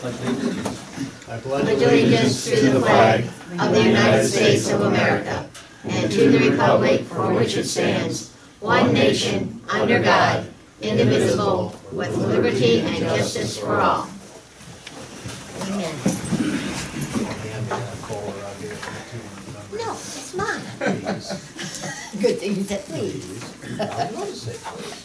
I pledge allegiance to the flag of the United States of America and to the republic for which it stands, one nation, under God, indivisible, with liberty and justice for all. Amen. No, it's mine. Good thing you said please. I want to say please.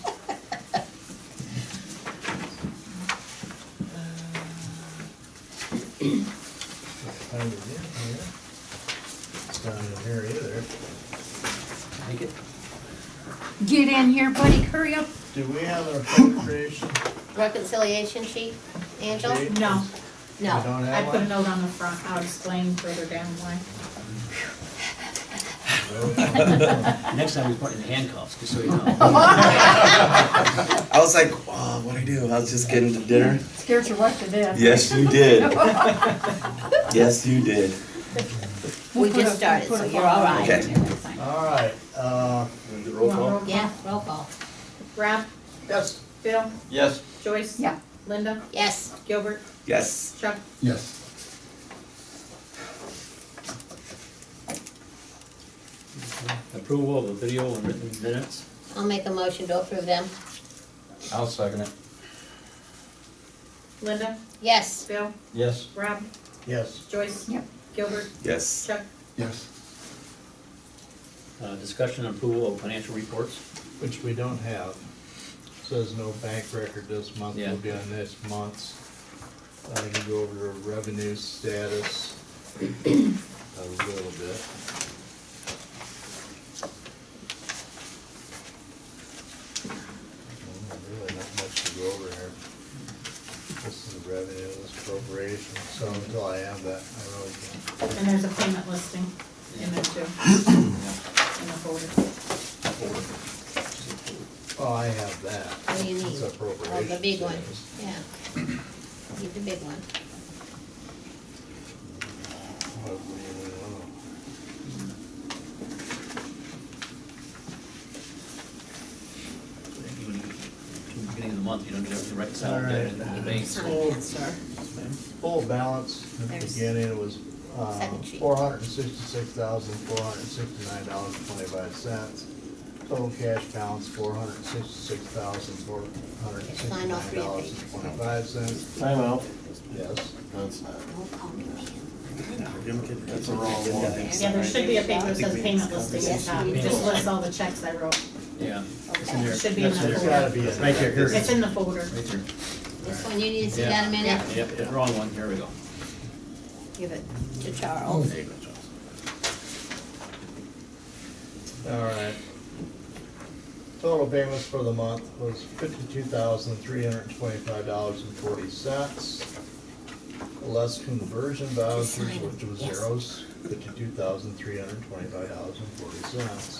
Find it in here. It's not in here either. Take it. Get in here, buddy, hurry up. Do we have an appropriation? Reconciliation sheet, Angela? sheet? No, We No. don't I have put a one? note on the front, I'll explain further down why. Next time we put in handcuffs, just so you know. I was like, oh, what'd I do? I was just getting to dinner. Scared you right to death. Yes, you did. Yes, you did. We just started, so you're all right. Okay. All right, Roll call? Yeah, roll call. Rob, yes. Bill, Yes. Joyce? Yeah. Linda, Yes. Gilbert, Yes. Chuck? Yes. Approval of the video and written minutes. I'll make a motion to approve them. I'll second it. Linda, Yes. Bill, Yes. Rob, Yes. Joyce? Yep. Gilbert, Yes. Chuck? Yes. Discussion and approval of financial reports. Which we don't have. Says no bank record this month, Yeah. will be on this month's. I can go over the revenue status a little bit. Really not much to go over here. This is the revenue, this is appropriation, so until I have that, I really can't. And there's a payment listing in there too, in the folder. Oh, I have that. What do you It's need? appropriation Oh, the big one, status. yeah. Need the big one. What do you want? Even at the beginning of the month, you don't get everything reconciled, All get right. it in the bank. Sign that, sir. Full balance at the There's beginning, it was second sheet. $466,469.25. Total cash balance, $466,469.25. Time out. Yes. That's Don't call me man. That's the wrong one. Yeah, there should be a paper that says payment listing at the top, it just lists all the checks I wrote. Yeah. It's in Okay. there. It should be in That's that It's folder. gotta be in Right there, here it It's is. in the folder. Right there. This one, you need to see Yeah. that a minute? Yep, the wrong one, here we go. Give it to Charles. There you go, Charles. All right. Total payments for the month was $52,325.40. Less conversion vouchers, sign it, which was yes. zeros, $52,325.40.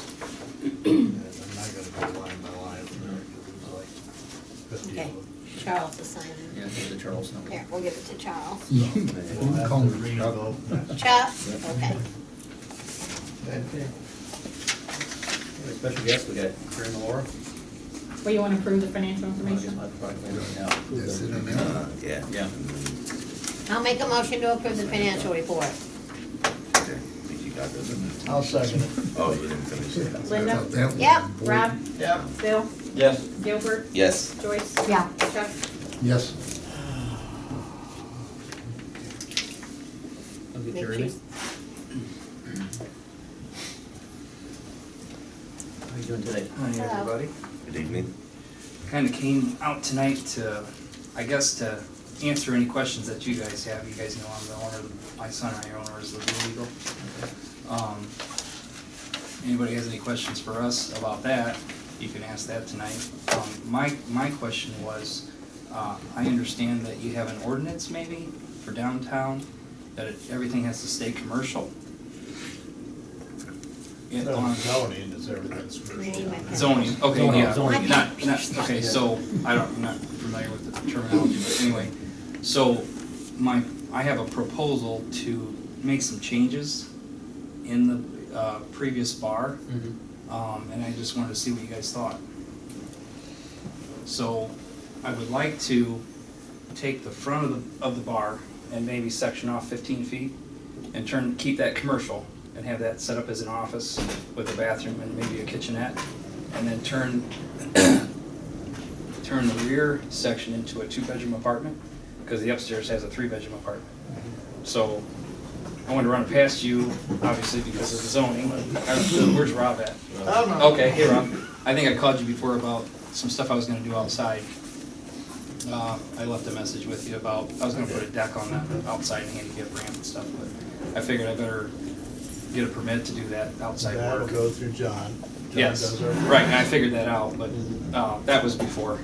And I'm not gonna go line by line from there, because it was like 50 Okay. of them. Charles to sign Yeah, it. here's the Charles number. Here, we'll give it to Charles. Yeah. We'll have to revote next. Chuck? Okay. Okay. Special guest, we got Karen Laura. Well, you wanna approve the financial information? Yes, it is. Yeah. Yeah. I'll make a motion to approve the financial report. Okay. Think you got this? I'll second it. Oh, you didn't finish it. Linda, Yep. Rob, Yep. Bill, Yes. Gilbert, Yes. Joyce? Yeah. Chuck? Yes. I'll get Make you sure- ready. How you doing today? Hi, Hello. everybody. Good evening. Kind of came out tonight to, I guess, to answer any questions that you guys have. You guys know I'm the owner, my son and I are owners of the Blue Eagle. Anybody has any questions for us about that, you can ask that tonight. My question was, I understand that you have an ordinance maybe for downtown, that everything has to stay commercial. Yeah, No, on- zoning is everything's commercial. Zoning, okay, Zoning, yeah, zoning. not, okay, so, I'm not familiar with the terminology, but anyway, so, I have a proposal to make some changes in the, previous bar, and I just wanted to see what you guys thought. So, I would like to take the front of the bar and maybe section off 15 feet and keep that commercial and have that set up as an office with a bathroom and maybe a kitchenette, and then turn the rear section into a 2-bedroom apartment, because the upstairs has a 3-bedroom apartment. So I wanted to run it past you, obviously because of the zoning. Where's Rob at? Okay, hey Rob. I think I called you before about some stuff I was gonna do outside. I left a message with you about, I was gonna put a deck on the outside handicap ramp and stuff, but I figured I better get a permit to do that outside That'll work. go through John. John Yes, does our- right, and I figured that out, but that was before.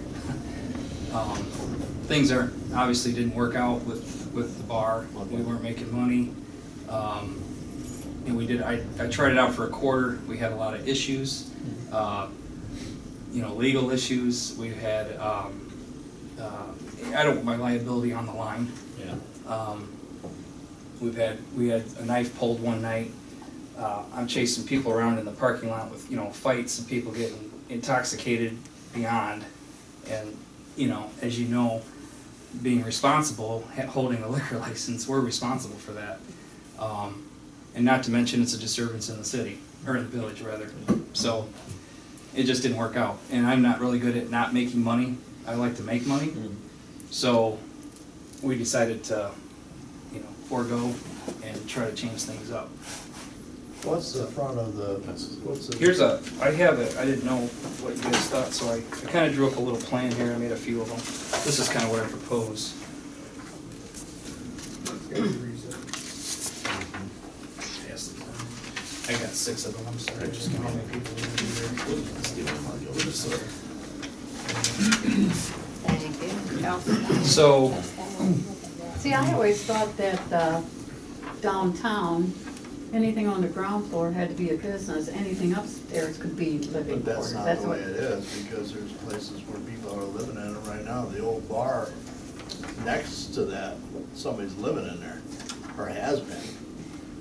Things obviously didn't work out with the bar. We weren't making money. And I tried it out for a quarter. We had a lot of issues, legal issues. We had, my liability on the line. Yeah. We had a knife pulled one night. I'm chasing people around in the parking lot with, fights and people getting intoxicated beyond. And, as you know, being responsible, holding a liquor license, we're responsible for that. And not to mention it's a disturbance in the city, or in the village rather. So it just didn't work out. And I'm not really good at not making money. I like to make money. So we decided to, forego and try to change things up. What's the front of the, I have it, I didn't know what you guys thought, so I kind of drew up a little plan here, I made a few of them. This is kind of what I propose. Yes, I got 6 of them, I'm sorry, I just can't how many people are gonna be there. Let's give them one over this way. Thank you. So, See, I always thought that downtown, anything on the ground floor had to be a business, anything upstairs could be living but quarters. that's not the way it is, because there's places where people are living in it right now. The old bar next to that, somebody's living in there, or has been.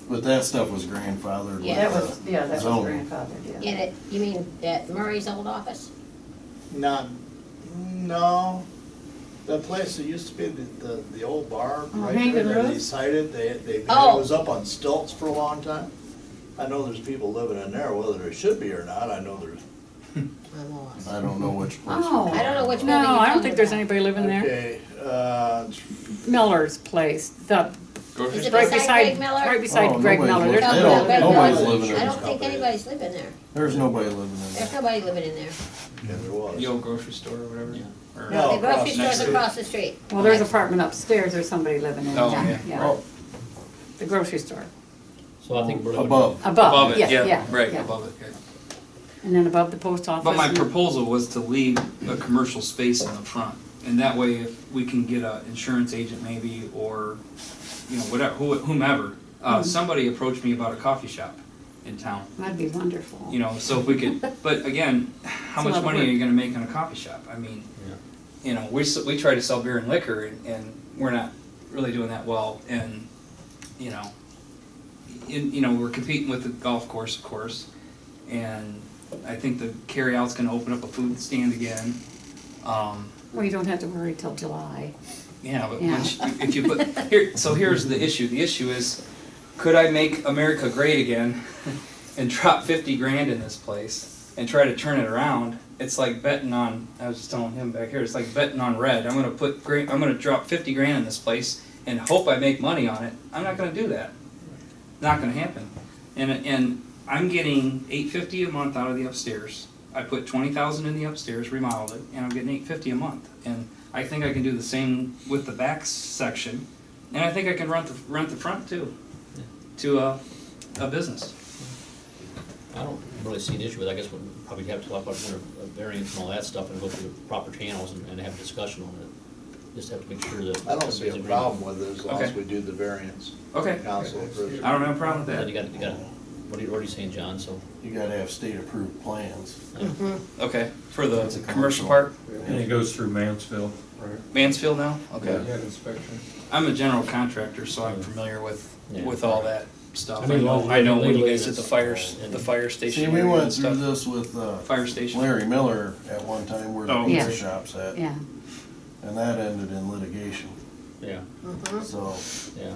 But that stuff was grandfathered. Yeah. That was, with, that was zoning. grandfathered, In it, you mean at Murray's old office? No. That place that used to be the old bar, right Hanging there, that they Roof? cited, it Oh. was up on stilts for a long time. I know there's people living in there, whether there should be or not, I know there's. I'm lost. I don't know which place. Oh. I don't know which No, building you're I don't talking think there's about. anybody living there. Okay, Miller's place, Is it right beside beside, Greg Miller? right beside Oh, Greg nobody's Miller. There's living- No, no they Greg don't- Miller. nobody's living in I it. don't think anybody's living there. There's nobody living in There's there. nobody living in there. yeah, there was. the old grocery store or whatever? Yeah. Or- No. The grocery across store's next to- across the street. Well, there's an apartment upstairs, there's somebody living in Oh, there, yeah. Oh, the grocery store. So I think we're looking. above. Above it, yeah, yeah, right, yeah. above it, yeah. And then above the post office. But my and- proposal was to leave a commercial space in the front, and that way if we can get an insurance agent maybe, or, whatever, whomever. Somebody approached me about a coffee shop in town, That'd be wonderful. so if we could, but again, how It's a much lot of money are work. you gonna make on a coffee shop? I mean, we try to sell beer and liquor, and we're not really doing that well, and, we're competing with the golf course, of course, and I think the carryout's gonna open up a food stand again. Well, you don't have to worry till July. Yeah, but Yeah. if you put, here's the issue. The issue is, could I make America great again and drop 50 grand in this place and try to turn it around? It's like betting on, I was just telling him back here, it's like betting on red. I'm gonna drop 50 grand in this place and hope I make money on it. I'm not gonna do that. Not gonna happen. And I'm getting $850 a month out of the upstairs. I put 20,000 in the upstairs, remodeled it, and I'm getting $850 a month. And I think I can do the same with the back section, and I think I can rent the front too, to a business. I don't really see an issue with it. I guess we'll probably have to talk about a variance and all that stuff and go through the proper channels and have a discussion on it. Just have to make sure that. I don't see a everybody's problem with it as long as Okay. we do the variance. Okay, Council approves. I don't have a problem with agreed. that. Then you got, what are you saying, John? So, You gotta have state approved plans. Okay, for the It's a commercial commercial. part, And it goes through Mansfield. Mansfield now? Okay. inspection. I'm a general contractor, so I'm familiar with all that stuff. I mean, I know when you legally guys did it's- the fire station. See, we area went and through stuff. this with Fire station. Larry Miller at one time where the Oh, pizza okay. shop's at. Yeah. and that ended in litigation, Yeah, so. yeah.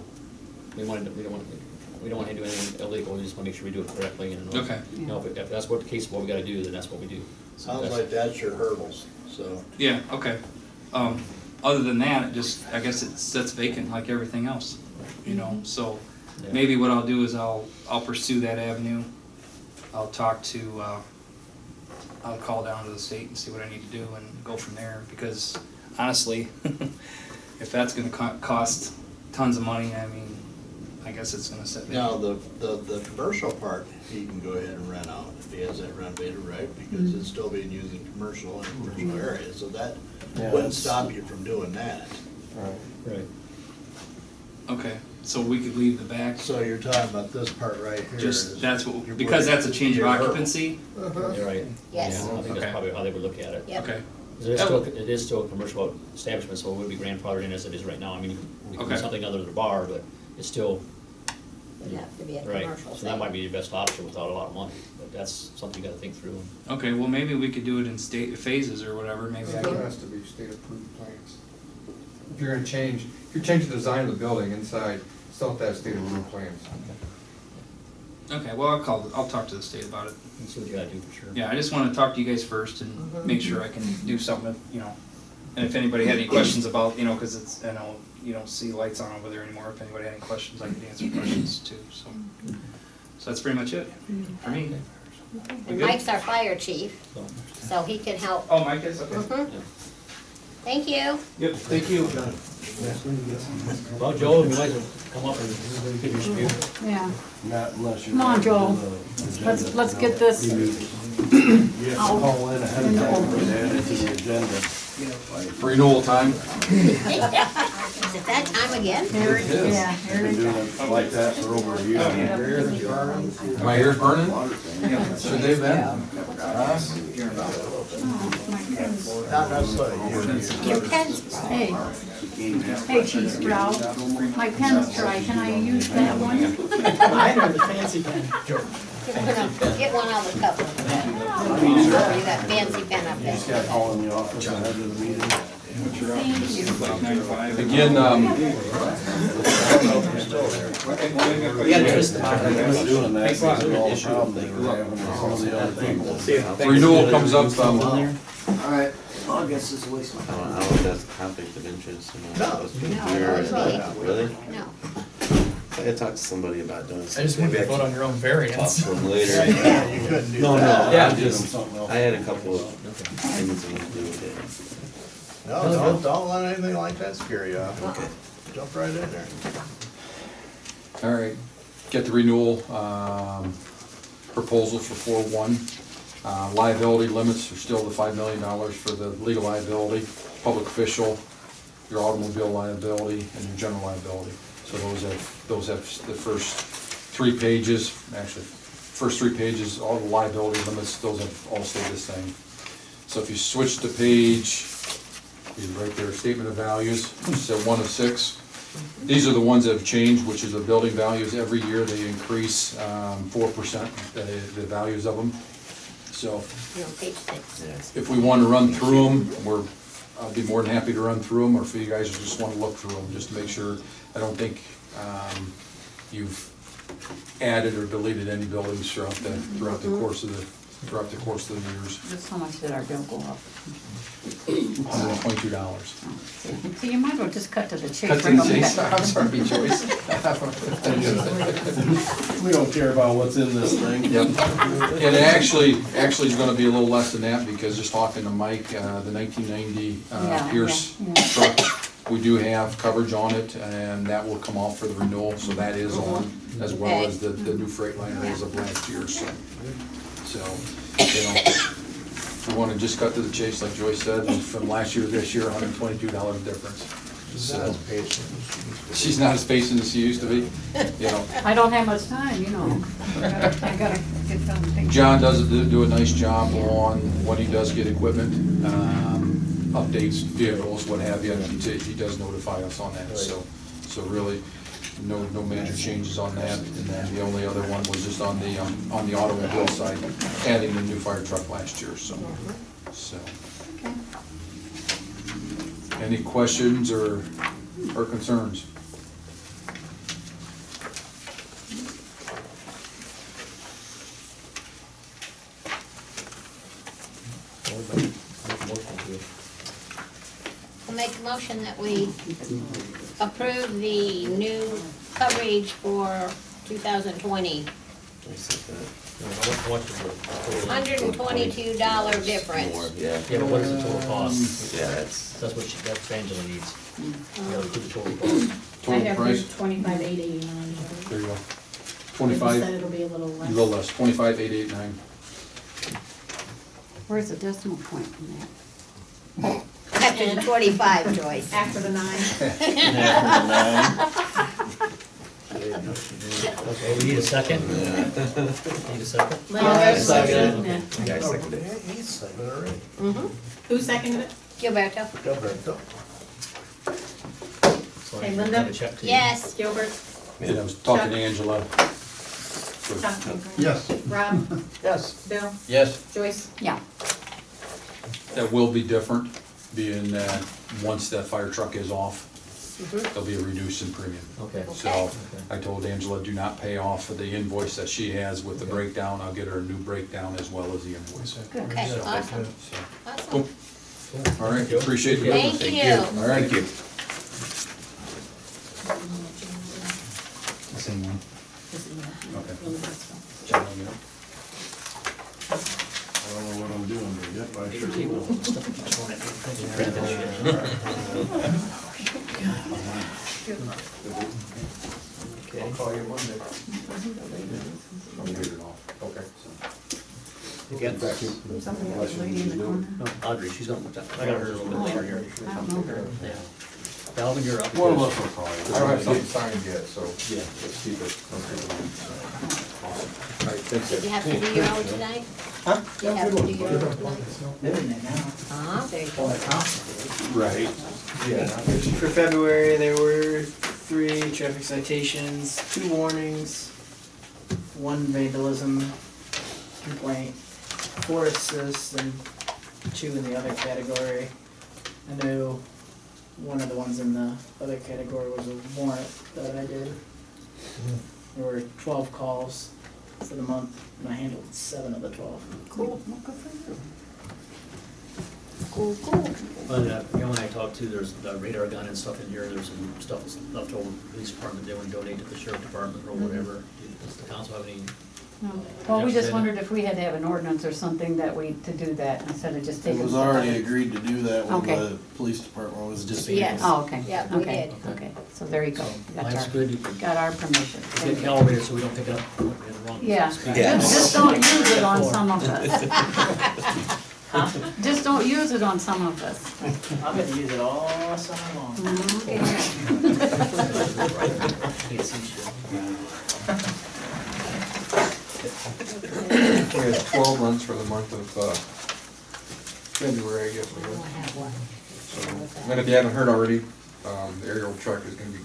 We don't want to do anything illegal, we just want to make sure we do it correctly, and, Okay. you know, if that's what the case, what we gotta do, then that's what we do. Sounds like that's your hurdles, so. Yeah, okay. Other than that, it just, I guess it sits vacant like everything else, you know, so Yeah. maybe what I'll do is I'll pursue that avenue. I'll talk to, I'll call down to the state and see what I need to do and go from there, because honestly, if that's gonna cost tons of money, I mean, I guess it's gonna sit Now, vacant. the commercial part, he can go ahead and rent out if he has that renovated right, because it's still being used in commercial and commercial areas, so that Yeah, wouldn't it's- stop you from doing that. Right. Right. Okay, so we could leave the back, So you're talking about this part right here. just, is- that's what, you're because putting that's a change of your hurdle. occupancy? You're right. Yes. Yeah, I think Okay. that's probably how they would look at it. Yep. Okay, It is still a commercial establishment, so it would be grandfathered in as it is right now. I mean, we can do Okay. something other than a bar, but it's still, It'd have to be a right. commercial So that might thing. be your best option without a lot of money, but that's something you gotta think through. okay, well, maybe we could do it in state phases or whatever, maybe I It can. has to be state approved plans. If you're gonna change, if you're changing the design of the building inside, still have to have state approved plans. Okay, well, I'll talk to the state about it. And see what you gotta do for sure. Yeah, I just wanna talk to you guys first and make sure I can do something, you know. And if anybody had any questions about, you know, cause it's, I know you don't see lights on over there anymore, if anybody had any questions, I could answer questions too, so. So that's pretty much it for me. And Mike's our fire chief, So, so he can help. Oh, Mike is, okay. Mhm. Thank you. Yep, thank you. Well, Joel, you might as well come up and give your spiel. Yeah, Not unless you're. Come on, Joel. on the agenda. let's get this. You have to call in ahead of time to add it to the agenda. Renewal time? Is it that time again? Here, yeah, here Been we doing go. it like that for over a year. My ears burning? Should they been? Not necessarily Your pen's Hey, hey, Chief Sprout, my pen's dry, can I use that one? Mine are the fancy pen. Get one out of the cup. You got fancy pen up Just gotta there. call in the office ahead of the meeting. Thank you. Again, Doing that, because of all the problems they were having with some of the other people. renewal comes up, Alright. I guess it's a waste of I time. don't know if that's conflict of interest, you know. No. it's not. Really? No. I could talk to somebody about doing I something. just want Maybe to vote can on your own talk variance. to them later. Yeah, you couldn't do No, that. no, Yeah. I'm just, Something else. I had a couple of things I need to do with No, don't let anything like that scare you off. it. Okay. Jump right in there. all right, get the renewal, proposal for 4-1. Liability limits are still the $5 million for the legal liability, public official, your automobile liability, and your general liability. So those have the first 3 pages, actually, first 3 pages, all the liability limits, those have all stayed the same. So if you switch to page, right there, statement of values, so 1 of 6. These are the ones that have changed, which is the building values. Every year they increase 4%, the values of them. So You're on page 6. if we want to run through them, I'll be more than happy to run through them, or if you guys just want to look through them, just to make sure. I don't think you've added or deleted any buildings throughout the course of the years. Just how much did our bill go up? $122. So you might as well just cut to the chase. Cut to right the off the chase. bat. I'm sorry, Joyce. We don't care about what's in this thing. Yep. And actually is gonna be a little less than that, because just talking to Mike, the 1990 Yeah, Pierce yeah. truck, we do have coverage on it, and that will come off for the renewal, so that is on, as well as the new Freightliner is of last year, so. So, you know, if you wanna just cut to the chase, like Joyce said, from last year to this year, $122 difference. So, she's not as patient as she used to be, you know. I don't have much time, you know. I gotta get done thinking. John does do a nice job on when he does get equipment, updates, vehicles, what have you, he does notify us on that, so really, no major changes on that. And then the only other one was just on the automobile side, adding the new fire truck last year, so. Any questions or concerns? I'll make a motion that we approve the new coverage for 2020. How much is the total? $122 difference. Yeah, Yeah, but what is the total cost? yeah, that's, That's what that's Angela needs. Yeah, the total cost. I Total have price? here 25,889. There you go. They just 25, said it'll be a little a less. little less, 25,889. Where's the decimal point in that? After the 25, Joyce. After the 9. Okay, we need a second? Need a second? Linda, second. yeah. yeah, I second it. He's second already. Who seconded it? Gilberto? Gilberto. So Okay, I Linda? have a check to you. Yes. Gilbert? And I was talking to Chuck. Angela. Chuck? Yes. Rob? Yes. Bill? Yes. Joyce? Yeah, That will be different, being that once that fire truck is off, there'll be a reduce in premium. Okay. So I told Angela, do not pay off for the invoice that she has with the breakdown. I'll get her a new breakdown as well as the invoice. Okay, So- awesome. so, Awesome. Cool. All right, appreciate the business. Thank you. All right. Thank you. Same one. Okay. I don't know what I'm doing, but yep, I sure Table will. stuff that's on it. Print that shit. Okay. I'll call you Monday. I'll get it off. Okay. You got that? somebody else lady in the corner. No, Audrey, she's gonna, I got her a little bit later here. I don't know her. Yeah. Calvin, you're up. One of us will call you. I don't have something signed yet, so yeah, let's keep it. All right, thanks. Did you have to do your own tonight? Huh? Did you have to do your own tonight? Living it now. Ah, there you Well, go. that's awesome. Right. Yeah. For February, there were 3 traffic citations, 2 warnings, 1 vandalism complaint, 4 assists, and 2 in the other category. I know one of the ones in the other category was a warrant that I did. There were 12 calls for the month, and I handled 7 of the 12. Cool. Cool, cool. But, you and I talked too, there's the radar gun and stuff in here, there's some stuff that's left over, police department, they want to donate to the sheriff department or whatever. Does the council have any? No. Well, we just Jeff, wondered if we had to have an ordinance or something that to do that instead of just It taking. was stuff out already of- agreed to do that when Okay. the police department was just. Yes. Oh, okay. Yeah, we Okay, did. okay, so there you go. That's good, you can Got our permission. get calibrated so we don't pick it up in the wrong. Yeah, speed. Yeah. just don't use it on some of us. Just don't use it on some of us. I'm gonna use it all summer long. Okay. Can't see shit. We had 12 runs for the month of February, I guess we We'll would. have one. So, and if you haven't heard already, the aerial truck is gonna be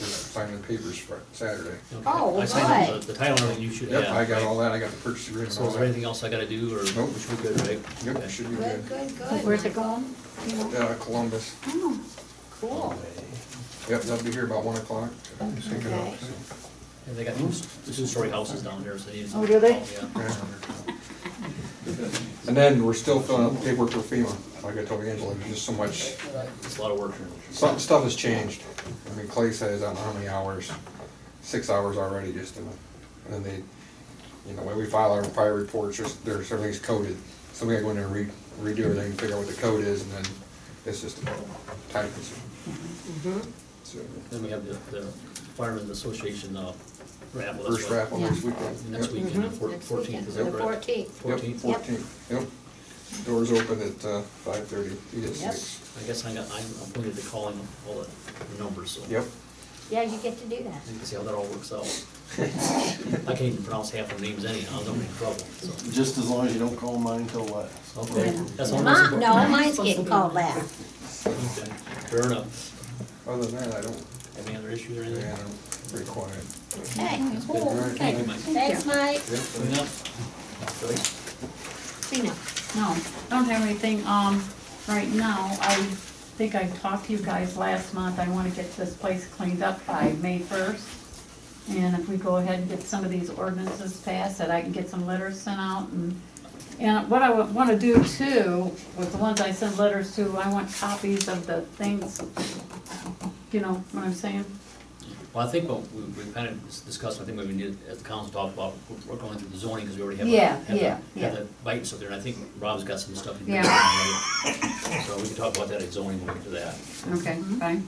signing the papers for Saturday. Okay. Oh, I signed good. the title and everything you should have. Yep, I got right? all that, I got the purchase agreement and So all is there that. anything else I gotta do, or Nope. we should be good, right? Yep, Okay. should be Good, good. good, good. Where's it going? You know? Columbus. Oh, Cool. Yep, they'll be here about 1 o'clock. Okay. And they got two-story houses down there, so they need some. Oh, do they? Yeah. And then we're still filling out the paperwork for FEMA. Like I told Angela, there's just so much, It's a lot of work. some stuff has changed. I mean, Clay says, I don't know how many hours, 6 hours already just in, and then they, you know, when we file our fire reports, there's everything's coded. So we gotta go in there and redo everything, figure out what the code is, and then it's just time consuming. So, Then we have the Firemen's Association raffle. first raffle next weekend. Next Yep. weekend, Next 14th, weekend, is the that correct? 14th. Yep, 14th? 14th, yep. Doors open at 5:30, eat at Yep. 6. I guess I'm appointed to calling all the numbers, so. Yep. Yeah, you get to do that. You can see how that all works out. I can't even pronounce half the names anyhow, I'm in trouble, so. Just as long as you don't call mine till last. Okay, that's all. that's No, mine's getting called that. Okay, fair enough. Other than that, I don't, Have any other issues or anything? yeah, I'm pretty quiet. Okay, cool. All right. Thank you, Mike. Thanks, Mike. Yep. Clean up. Joyce? Tina. no, don't have anything, right now, I think I talked to you guys last month, I wanna get this place cleaned up by May 1st. And if we go ahead and get some of these ordinances passed, that I can get some letters sent out and what I wanna do too, with the ones I send letters to, I want copies of the things, you know what I'm saying? Well, I think what we kind of discussed, I think what we need, as the council talked about, we're going through the zoning, because we already have. Yeah, have yeah. the bite and stuff there, and I think Rob's got some stuff. Yeah. So we can talk about that at zoning when we get to that. Okay, fine.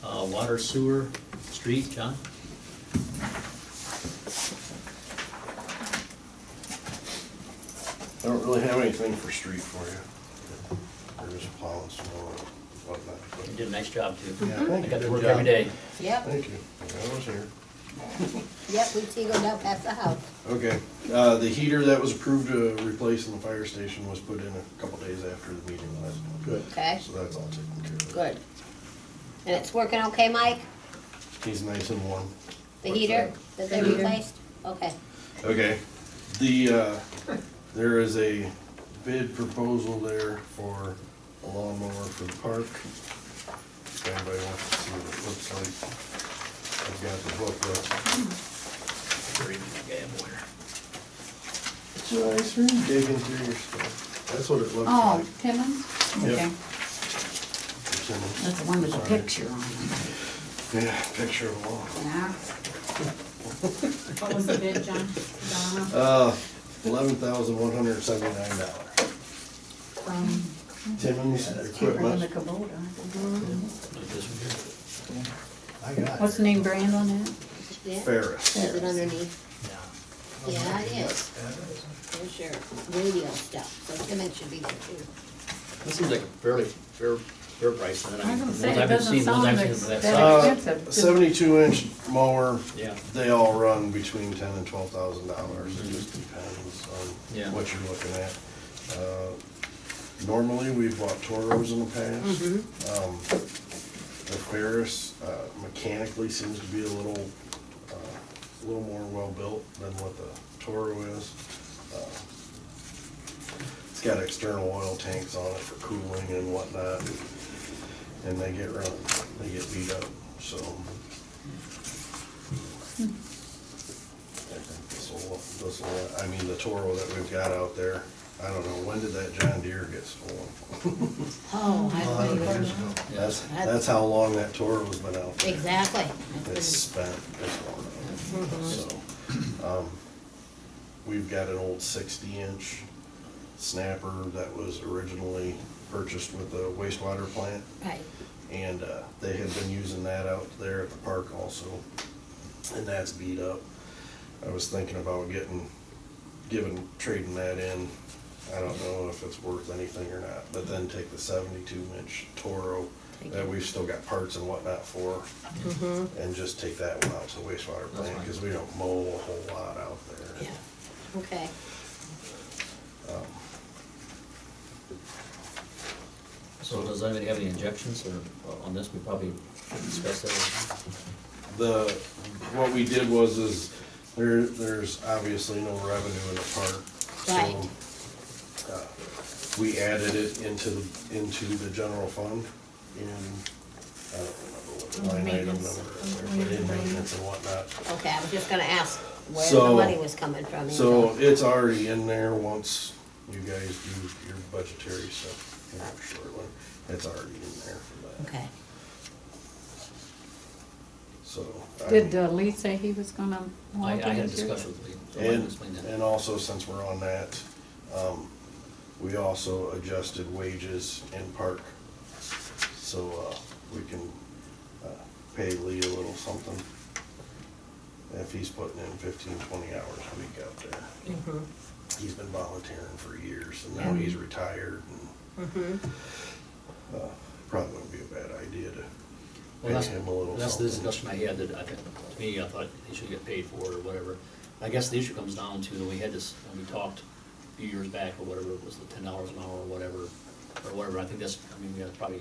Okay. Water, sewer, street, John? I don't really have anything for street for you. There's plowing, snow, and whatnot. but- You did a nice job, too. Yeah, I thank you. got to Good work job. every day. Yep, Thank you. I was here. yep, we see go down past the house. Okay, the heater that was approved to replace in the fire station was put in a couple days after the meeting last month. Good. Okay. So that's all taken care of. Good. And it's working okay, Mike? He's nice and warm. The What's heater that they The heater. replaced? Okay. Okay, there is a bid proposal there for a lawnmower for the park. If anybody wants to see what it looks like, I've got the booklet. It's nice for digging through your stuff. That's what it looks Oh, like. Timmons? Yep. Okay, It's in it. that's the one with the Sorry. picture on it. Yeah, picture of the wall. Yeah. What was the bid, John? Donna? $11,179. From, Timmons cheaper than the Equipment. Kubota. Like this one here. I got it. What's the name brand on that? Yeah. Ferris. Is it underneath? Yeah, it is. There's your radio stuff, so Timmons should be there too. This seems like a fairly fair price. And I was gonna the say, ones it I've been doesn't seeing, the ones sound I've seen for that that size. expensive. 72-inch mower, Yeah. they all run between $10,000 and $12,000. It just depends Yeah. on what you're looking at. Normally, we've bought Toros in the past. The Ferris mechanically seems to be a little more well-built than what the Toro is. It's got external oil tanks on it for cooling and whatnot, and they get beat up, so. I think this'll, I mean, the Toro that we've got out there, I don't know, when did that John Deere get stolen? Oh, A lot of years ago. That's how long that Toro's been out there. Exactly. It's spent, it's worn out. So, we've got an old 60-inch snapper that was originally purchased with the wastewater plant. Right. And they had been using that out there at the park also, and that's beat up. I was thinking about trading that in. I don't know if it's worth anything or not, but then take the 72-inch Toro that we've still got parts and whatnot for, and just take that one out to the wastewater plant, because we don't mow a whole lot out there. Yeah. Okay. So does anybody have any objections or on this? We probably should discuss that. What we did is there's obviously no revenue in the park. Right. So, we added it into the general fund in, I don't remember what the line item number is there, but in maintenance and whatnot. Okay, I was just gonna ask where the So- money was coming from. So it's already in there once you guys do your budgetary stuff here shortly. It's already in there for that. Okay. So. Did Lee say he was gonna I want to had a this year? discussion with Lee, so I can And, explain that. and also, since we're on that, we also adjusted wages in park. So, we can, pay Lee a little something if he's putting in 15, 20 hours a week out there. He's been volunteering for years, and now he's retired, and, probably wouldn't be a bad idea to Well, pay him a little that's the something. discussion I had, that I think, to me, I thought he should get paid for it or whatever. I guess the issue comes down to that we had this, when we talked a few years back or whatever, it was the $10 an hour or whatever, I think that's, I mean, we gotta probably,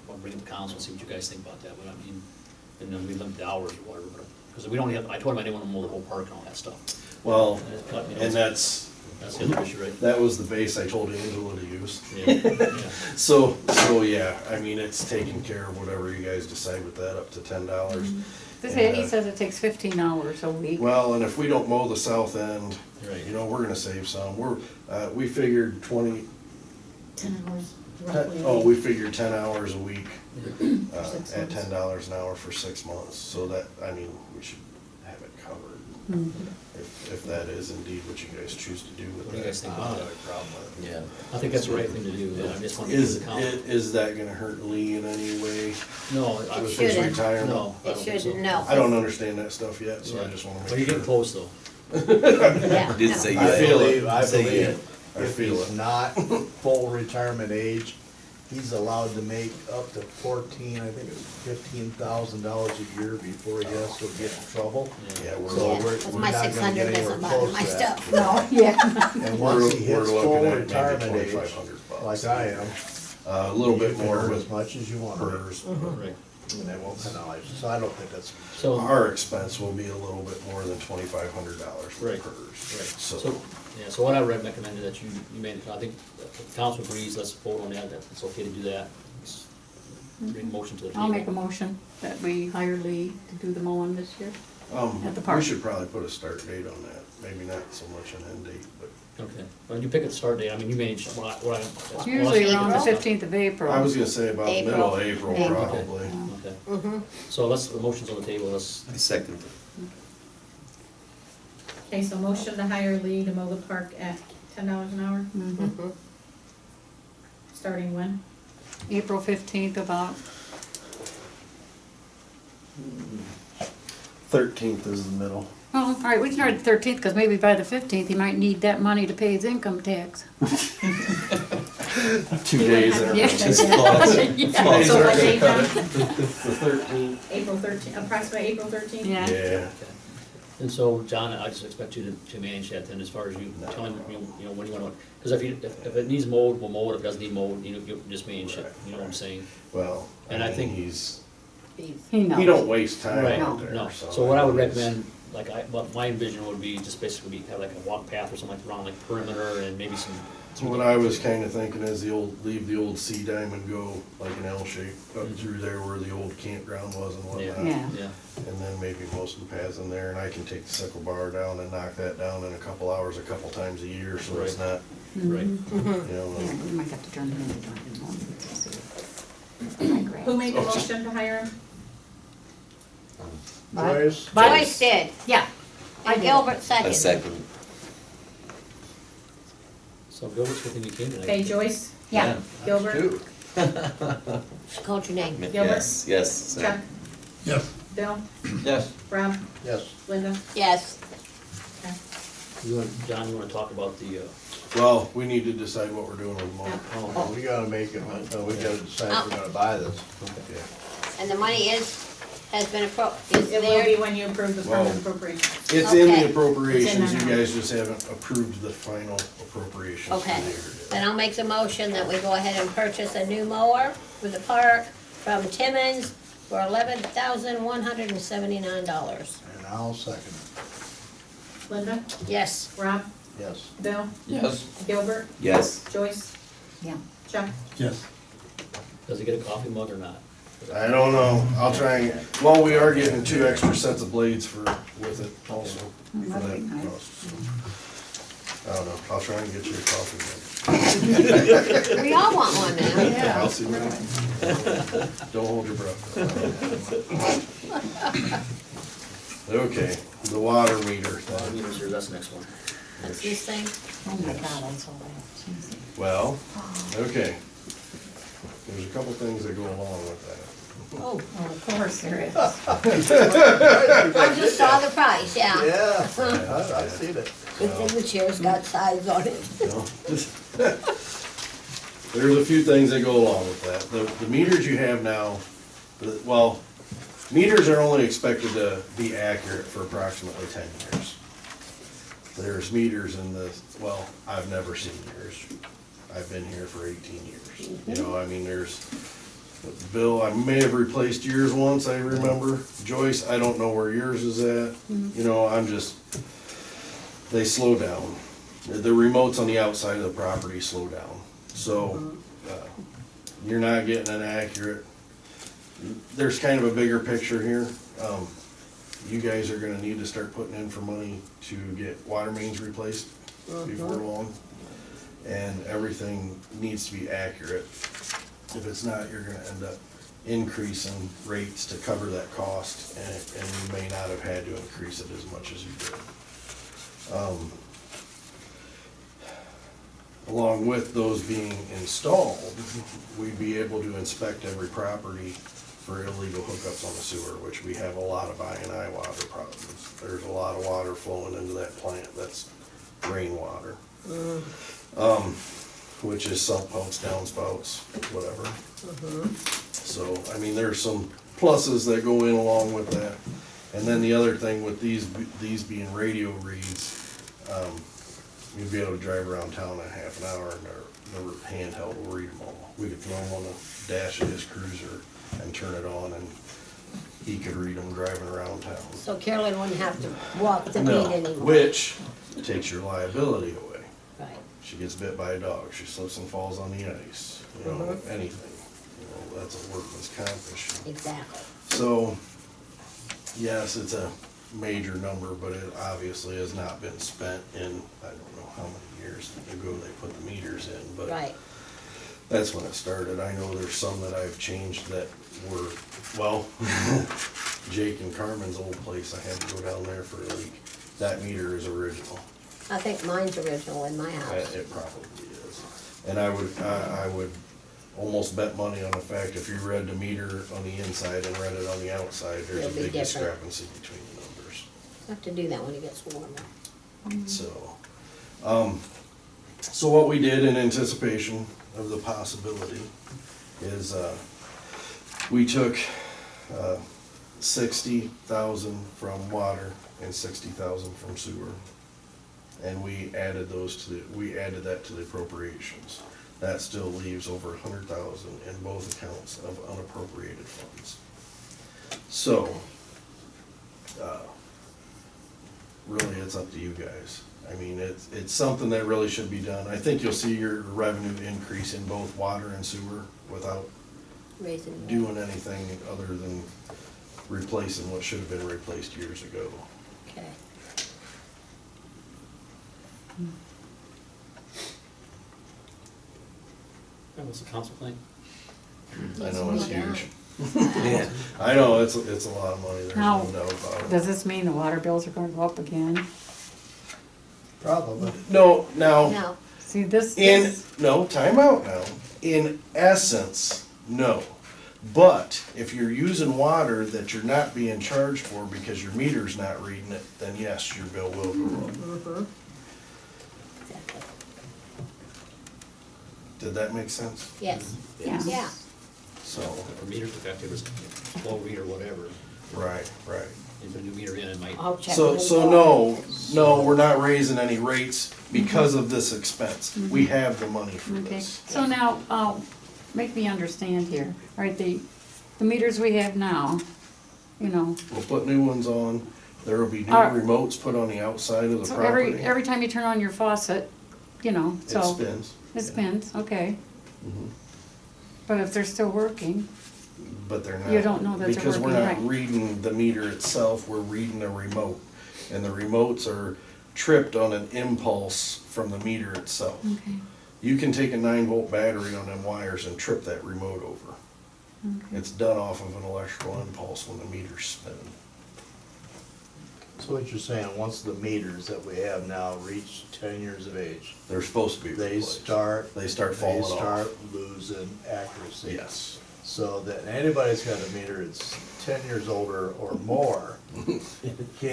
I'll bring it to council and see what you guys think about that, but I mean, and then we limit the hours or whatever, but, because we don't have, I told him I didn't wanna mow the whole park and all that stuff. Well, And it's cut, you know, and That's the other issue, right? That was the base I told Angela to use. Yeah, yeah. So yeah, I mean, it's taking care of whatever you guys decide with that, up to $10. He says it takes 15 hours a week. Well, and if we don't mow the south end, Right. you know, we're gonna save some. We figured 10 hours roughly. we figured 10 hours a week, six at months. $10 an hour for 6 months. So that, I mean, we should have it covered. If that is indeed what you guys choose to do with What do you guys that. think about that? Yeah. I think that's the right thing to do, yeah, I just want to get Is, the count. is that gonna hurt Lee in any way No, with his shouldn't. retirement? no. I It don't think so. shouldn't, no. I don't understand that stuff yet, so I Yeah. just wanna Well, make you're getting sure. close though. Yeah. Did say I yeah. believe, I Say believe I if feel he's it. not full retirement age, he's allowed to make up to $15,000 a year before he has to get in trouble. Yeah, So Yeah, we're, 'cause we're my not gonna 600 get anywhere doesn't bother close my to that. stuff. No, yeah. And We're once he hits looking full at maybe retirement age, $2,500 like I am, A little you bit can more earn with as much as you want to, PERS. Right. and they won't penalize you, so I don't think that's. So, Our expense will be a little bit more than $2,500 for Right. PERS. right, So, so, yeah, so what I recommended that you made, I think the council agrees, let's vote on that, it's okay to do that. Let's bring a motion to the table. I'll make a motion that we hire Lee to do the mowing this year. At the park. we should probably put a start date on that, maybe not so much an end date, but Okay, when you pick a start date, I mean, you manage, what I. It's usually around the 15th of April. I was gonna say about the middle of April. April April. probably. Okay, Mm-hmm. so let's, the motion's on the table, let's, I second. Okay, so motion to hire Lee to mow the park at $10 an hour, Mhm. starting when? April 15th about. 13th is the middle. Oh, all right, we can start at the 13th, because maybe by the 15th, he might need that money to pay his income tax. 2 days have- there. Yeah. Just pause. Yeah. So what date, John? The 13th. April 13th, approximately April 13th? Yeah. Yeah. and so, John, I just expect you to manage that then, as far as you telling, you know, when you wanna, because if it needs mowed, we'll mow it, if it doesn't need mowed, you just manage it, you know what I'm saying? Well, And I mean, think- He knows. he don't waste time Right, out no, there, so what I would it's- recommend, like, what my envision would be, just basically have like a walk path or something like around like perimeter and maybe some. What I was kinda thinking is leave the old Sea Diamond go like an L shape up through there where the old campground was and whatnot. Yeah. Yeah, And then maybe mow some paths in there, and I can take the sickle bar down and knock that down in a couple hours, a couple times a year, so it's Right. not, right, you know. Yeah, we might have to turn him into Who made the motion to hire him? Joyce? Joyce did, Yeah. and Gilbert I seconded. second. so Gilbert's within you came tonight. Okay, Joyce, Yeah. Gilbert, Two. Called your name. Gilbert? Yes, yes. Chuck, Yes. Bill, Yes. Rob, Yes. Linda. Yes. Okay. John, you wanna talk about the, Well, we need to decide what we're doing with mowing. Oh, we gotta make it, we gotta decide if we're gonna buy this. And the money has been is It will there. be when you approve the Well- permanent appropriation. It's in Okay. the appropriations, It's in you there now. guys just haven't approved the final appropriations for the Okay, year then yet. I'll make the motion that we go ahead and purchase a new mower for the park from Timmons for $11,179. And I'll second Linda, Yes. Rob, it, yes. Bill, Yes. Gilbert, Yes. Joyce, Yeah. Chuck. Yes. does he get a coffee mug or not? I don't know, I'll try and, well, we are getting 2 extra sets of blades with it also. for That'd be that nice. cost. I don't know, I'll try and get you a coffee We all want one now. mug. I'll see what I don't hold your breath. Okay, the water meter Water thing. meters here, that's the next one. That's this thing. Oh my God, that's all I have. Jeez. Well, okay. There's a couple things that go along with that. Oh, of course there is. I just saw the price, yeah. Yeah, I seen it. Good thing the chair's got sides on it. You know? There's a few things that go along with that. The meters you have now, well, meters are only expected to be accurate for approximately 10 years. There's meters in the, well, I've never seen yours. I've been here for 18 years. You know, I mean, there's, Bill, I may have replaced yours once, I remember. Joyce, I don't know where yours is at. You know, I'm just, they slow down. the remotes on the outside of the property slow down. So, you're not getting an accurate, there's kind of a bigger picture here. You guys are gonna need to start putting in for money to get water mains replaced before long. And everything needs to be accurate. If it's not, you're gonna end up increasing rates to cover that cost, and you may not have had to increase it as much as you did. Along with those being installed, we'd be able to inspect every property for illegal hookups on the sewer, which we have a lot of I&I water problems. There's a lot of water flowing into that plant that's rainwater. Which is sump pumps, downspouts, whatever. So, I mean, there's some pluses that go in along with that. And then the other thing with these being radio reads, you'd be able to drive around town in half an hour and the handheld will read them all. We could throw them on the dash of his cruiser and turn it on, and he could read them driving around town. So Carolyn wouldn't have to walk the No, beat anymore. which takes your liability away. Right. She gets bit by a dog, she slips and falls on the ice, you know, anything. You know, that's a workman's comp issue. Exactly. So, yes, it's a major number, but it obviously has not been spent in, I don't know how many years ago they put the meters in, but Right. that's when it started. I know there's some that I've changed that were, well, Jake and Carmen's old place, I had to go down there for a leak. That meter is original. I think mine's original in my house. It probably is. And I would almost bet money on the fact if you read the meter on the inside and read it on the outside, there's a It'll be big different. discrepancy between the numbers. I have to do that when it gets warmer. So what we did in anticipation of the possibility is, we took, 60,000 from water and 60,000 from sewer. And we added that to the appropriations. That still leaves over 100,000 in both accounts of unappropriated funds. So, really, it's up to you guys. I mean, it's something that really should be done. I think you'll see your revenue increase in both water and sewer without Raising. doing anything other than replacing what should have been replaced years ago. Okay. What's the council think? I know it's Yeah. huge. Yeah. I know, it's a lot of money, there's Now, no doubt about it. Does this mean the water bills are gonna go up again? Probably. No, now, Now, See, this, time out now. In essence, no. But if you're using water that you're not being charged for because your meter's not reading it, then yes, your bill will go up. exactly. Did that make sense? Yes. Yeah. Yeah. So, For meters effective, it's slow read or whatever. right. If a new meter in, it might. I'll check. So, with so Paul. no, we're not raising any rates because of this expense. We have the money for okay, this. so now, make me understand here, all right, the meters we have now, you know, We'll put new ones on. There will be new Are- remotes put on the outside of the so property. every time you turn on your faucet, you know, It so. spins. It spins, okay, Mhm. but if they're still working, But they're not. You don't know that they're Because we're working not right. reading the meter itself, we're reading the remote. And the remotes are tripped on an impulse from the meter itself. okay, You can take a 9-volt battery on them wires and trip that remote over. okay. It's done off of an electrical impulse when the meter's spinning. So what you're saying, once the meters that we have now reach 10 years of age, They're supposed to be they replaced. start falling off. losing accuracy. Yes. So that anybody's got a meter that's 10 years older or more can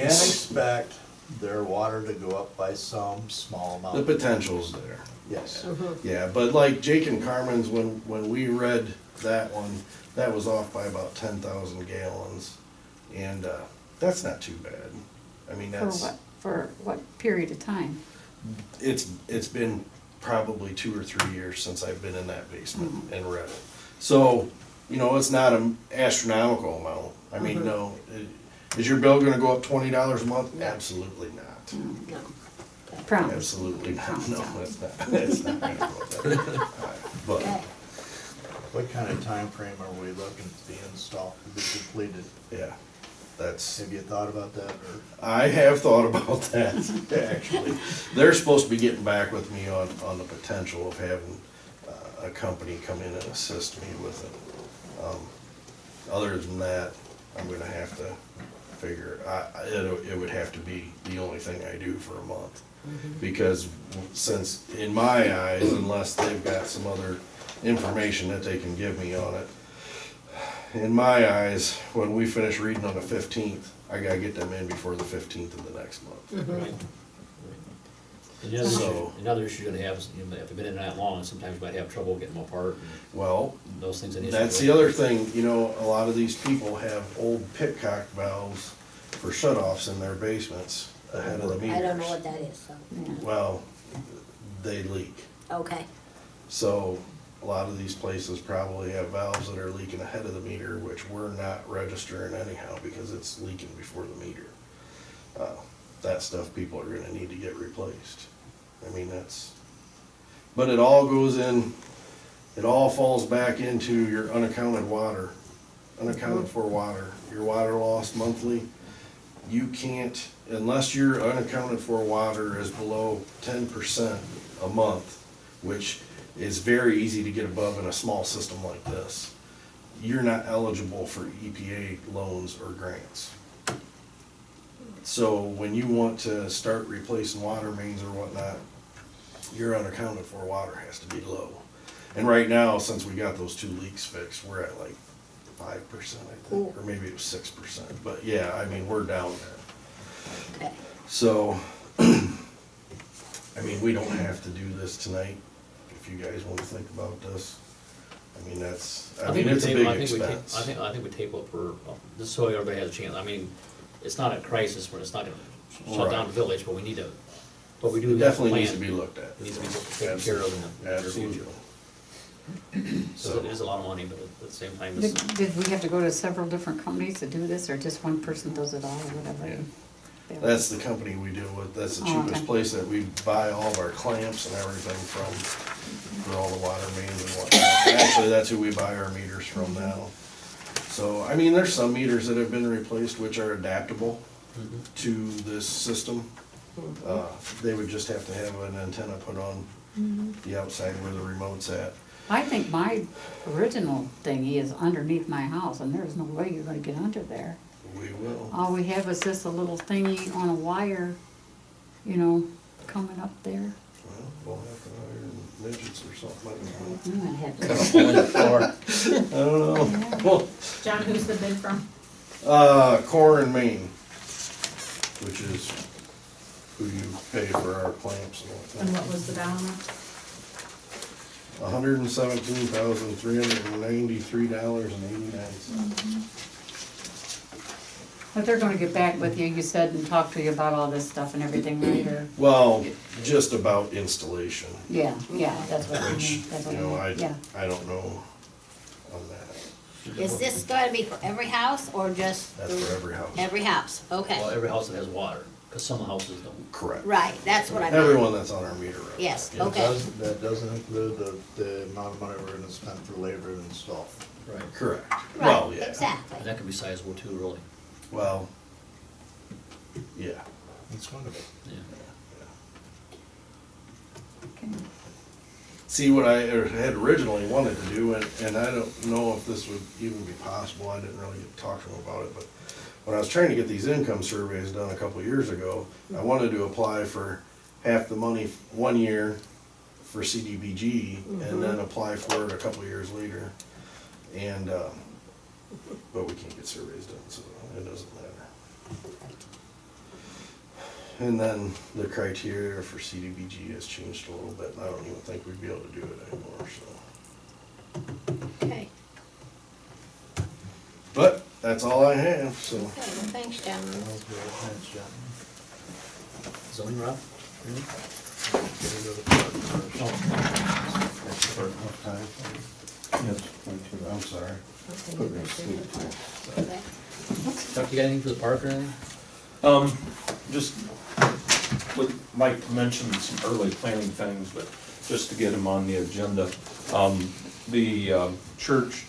expect their water to go up by some small The amount. potential's there. Yes. Yeah, but like Jake and Carmen's, when we read that one, that was off by about 10,000 gallons. And, that's not too bad. I mean, For what period of time? it's been probably 2 or 3 years since I've been in that basement and read it. So, you know, it's not an astronomical amount. I mean, no, is your bill gonna go up $20 a month? No. Absolutely not. No. Okay. Promise. Absolutely not, no, it's not, it's not gonna go that. But, Okay. What kind of time frame are we looking to the install to be completed? yeah, that's, Have you thought about that, or? I have thought about that, actually. They're supposed to be getting back with me on the potential of having a company come in and assist me with it. Other than that, I'm gonna have to figure, it would have to be the only thing I do for a month. Because since, in my eyes, unless they've got some other information that they can give me on it, in my eyes, when we finish reading on the 15th, I gotta get them in before the 15th of the next month. Right. And another issue you're gonna have is, if you've been in that long, sometimes you might have trouble getting them apart, and Well, those things. An issue. that's the other thing, you know, a lot of these people have old pitcock valves for shutoffs in their basements ahead of the meters. I don't know what that is, so, Well, they leak. okay. So a lot of these places probably have valves that are leaking ahead of the meter, which we're not registering anyhow because it's leaking before the meter. That stuff people are gonna need to get replaced. I mean, but it all goes in, it all falls back into your unaccounted water, unaccounted for water, your water loss monthly. You can't, unless your unaccounted for water is below 10% a month, which is very easy to get above in a small system like this, you're not eligible for EPA loans or grants. So when you want to start replacing water mains or whatnot, your unaccounted for water has to be low. And right now, since we got those 2 leaks fixed, we're at like 5%, I think, or maybe it was 6%. But yeah, I mean, we're down there. Okay. So, I mean, we don't have to do this tonight, if you guys want to think about this. I mean, it's a big expense. I think we table it for, just so everybody has a chance. I mean, it's not a crisis, where it's not gonna shut down the village, but we need to, but we do. It definitely needs to be looked at. It needs to be taken care of in the near Absolutely. future. So it is a lot of money, but at the same time, it's. Did we have to go to several different companies to do this, or just one person does it all, or whatever? Yeah. That's the company we deal with, that's the Oh, cheapest okay. place that we buy all of our clamps and everything from, for all the water mains and whatnot. Actually, that's who we buy our meters from now. So, I mean, there's some meters that have been replaced which are adaptable to this system. They would just have to have an antenna put on the outside where the remote's at. I think my original thingy is underneath my house, and there's no way you're gonna get under there. We will. All we have is just a little thingy on a wire, you know, coming up there. Well, we'll have to hire midgets or something, I You might have to- don't know. I don't know. Well, John, who's the bid from? Core and Main, which is who you pay for our clamps and And whatnot. what was the balance? $117,393.89. But they're gonna get back with you, you said, and talk to you about all this stuff and everything, right, or? Well, just about installation, Yeah, that's what I which, mean, that's what you know, I mean, yeah. I don't know on that. Is this gonna be for every house or just? That's for every house. Every house, okay. Well, every house that has water, because some houses don't. Correct. Right, that's what I meant. Everyone that's on our meter road. Yes, Yeah, it okay. That doesn't include the amount of money we're gonna spend for labor and install. Right. Correct. Well, Right, yeah. exactly. And that can be sizable too, really. Well, yeah. It's gonna be. Yeah. See, what I had originally wanted to do, and I don't know if this would even be possible, I didn't really get to talk to them about it, but when I was trying to get these income surveys done a couple of years ago, I wanted to apply for half the money 1 year for CDBG, and then apply for it a couple of years later. And, but we can't get surveys done, so it doesn't matter. And then the criteria for CDBG has changed a little bit, and I don't even think we'd be able to do it anymore, so. Okay, But that's all I have, so. okay, well, thanks, gentlemen. Sounds good. Thanks, John. Zoning, Rob? Get into the part first. Enough time? Yes, I'm sorry. Chuck, you got anything for the park or anything? Just would like to mention some early planning things, but just to get them on the agenda. The church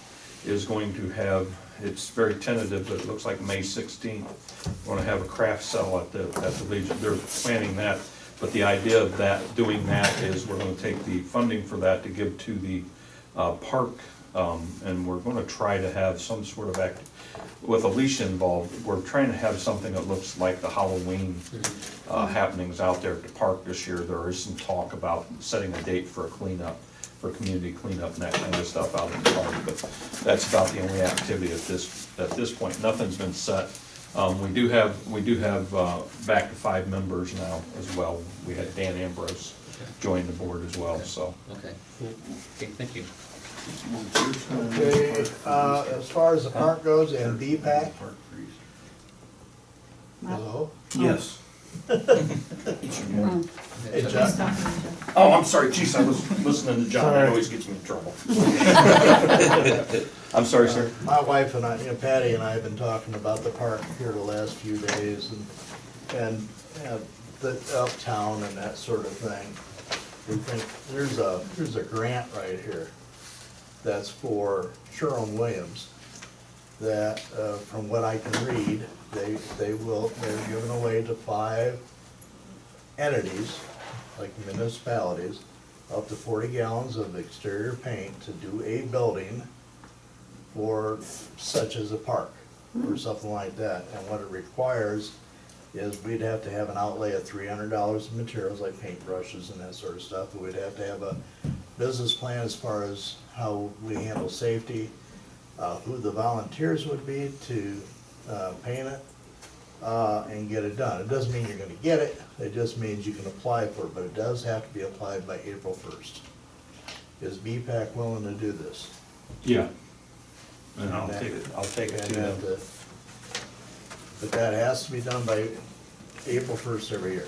is going to have, it's very tentative, but it looks like May 16th. We're going to have a craft sale at the Legion. They're planning that, but the idea of that, doing that is we're going to take the funding for that to give to the park, and we're going to try to have some sort of with Alicia involved, we're trying to have something that looks like the Halloween happenings out there at the park this year. There is some talk about setting a date for a cleanup, for community cleanup and that kind of stuff out in the park, but that's about the only activity at this point. Nothing's been set. We do have back to 5 members now as well. We had Dan Ambrose join the board as well, so. Okay, cool. Okay, thank you. Okay, as far as the park goes and BPAC. Hello? Yes. Hey, John. Oh, I'm sorry, geez, I was listening to John, that always gets me in trouble. I'm sorry, sir. My wife and I, Patty and I have been talking about the park here the last few days and the uptown and that sort of thing. We think there's a grant right here that's for Sherwin-Williams that, from what I can read, they're giving away to 5 entities, like municipalities, up to 40 gallons of exterior paint to do a building for such as a park or something like that. And what it requires is we'd have to have an outlay of $300 of materials like paintbrushes and that sort of stuff. We'd have to have a business plan as far as how we handle safety, who the volunteers would be to paint it, and get it done. It doesn't mean you're gonna get it, it just means you can apply for it, but it does have to be applied by April 1st. Is BPAC willing to do this? Yeah. And I'll take it to them. But that has to be done by April 1st every year.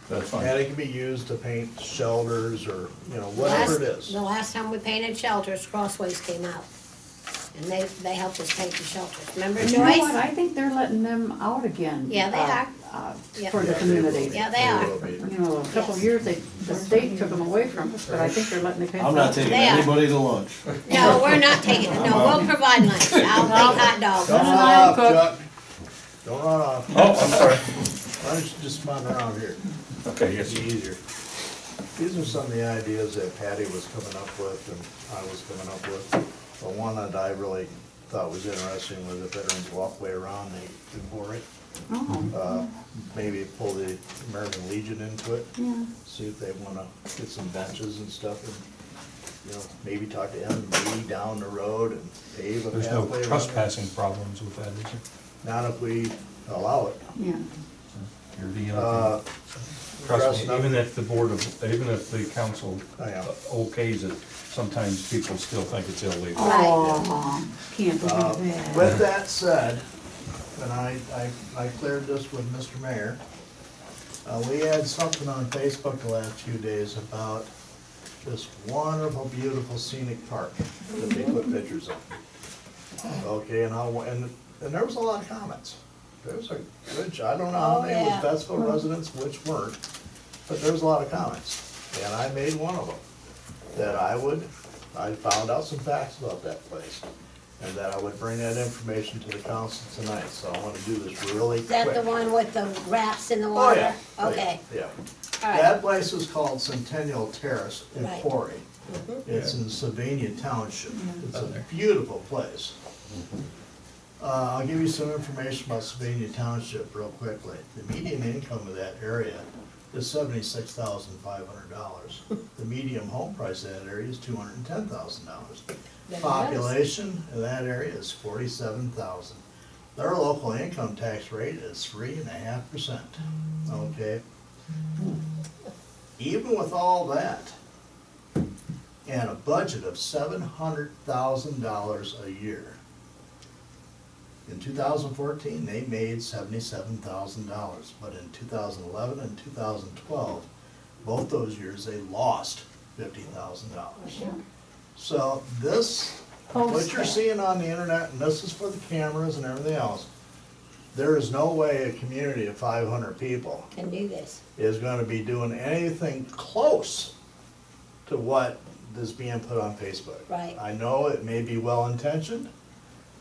That's fine. And it can be used to paint shelters or, whatever it is. The last time we painted shelters, Crossways came out, and they helped us paint the shelters. Remember, You know what, Joyce? I think they're letting them out again. Yeah, they are. Yeah. For the community. Yeah, they are. will be. You know, a couple of years, the state took them away from us, but I think they're letting the kids. I'm not taking They are. anybody to lunch. No, we're not taking it. No, we'll provide lunch. I'll make hot dogs. Don't run off, Chuck. Don't run off. Oh, I'm sorry. Why don't you just come on around here? Okay, yes, It'd be easier. These are some of the ideas that Patty was coming up with and I was coming up with. The one that I really thought was interesting was the Veterans Walkway around the quarry. Oh, Maybe pull the American Legion into it, yeah. see if they wanna get some benches and stuff and, maybe talk to M&B down the road and pave a There's no pathway around it. trespassing problems with that, is there? Not if we allow it. Yeah. You're the, Trust me, even if the council I am. okays it, sometimes people still think it's illegal. Oh, can't believe that. With that said, and I cleared this with Mr. Mayor, we had something on Facebook the last few days about this wonderful, beautiful scenic park that they put pictures of. Okay, and there was a lot of comments. There was a good, I don't know how many was Betsville residents, which weren't, but there was a lot of comments. And I made one of them, that I found out some facts about that place, and that I would bring that information to the council tonight, so I wanna do this really quick. Is that the one with the rats in the Oh, water? yeah. Oh, Okay, Yeah. all right. That place is called Centennial Terrace in Right. Quarry. It's in Sylvania Township. It's a beautiful place. I'll give you some information about Sylvania Township real quickly. The median income of that area is $76,500. The median home price in that area is $210,000. Population in that area is 47,000. Their local income tax rate is 3.5%, okay? Even with all that, and a budget of $700,000 a year, in 2014, they made $77,000, but in 2011 and 2012, both those years, they lost $50,000. So this, what you're seeing on the internet, and this is for the cameras and everything else, there is no way a community of 500 people Can do this. is gonna be doing anything close to what is being put on Facebook. Right. I know it may be well-intentioned,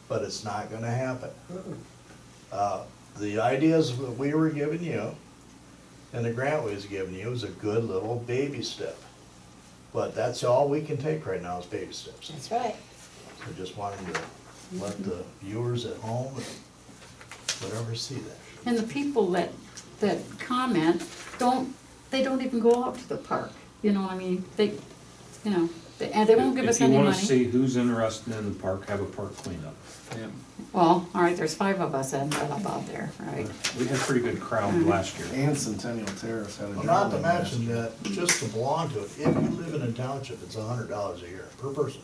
but it's not gonna happen. The ideas that we were giving you, and the grant we was giving you, is a good little baby step. But that's all we can take right now is baby steps. That's right. So just wanted to let the viewers at home and whatever see that. And the people that comment, they don't even go out to the park, you know what I mean? They, you know, and they won't give us any If you wanna money. see who's interested in the park, have a park cleanup. Yeah. Well, all right, there's 5 of us that got up out there, right? We had a pretty good crowd last year. And Centennial Terrace had a. Well, not to drawing last mention year. that, just to belong to it, if you live in a township, it's $100 a year per person.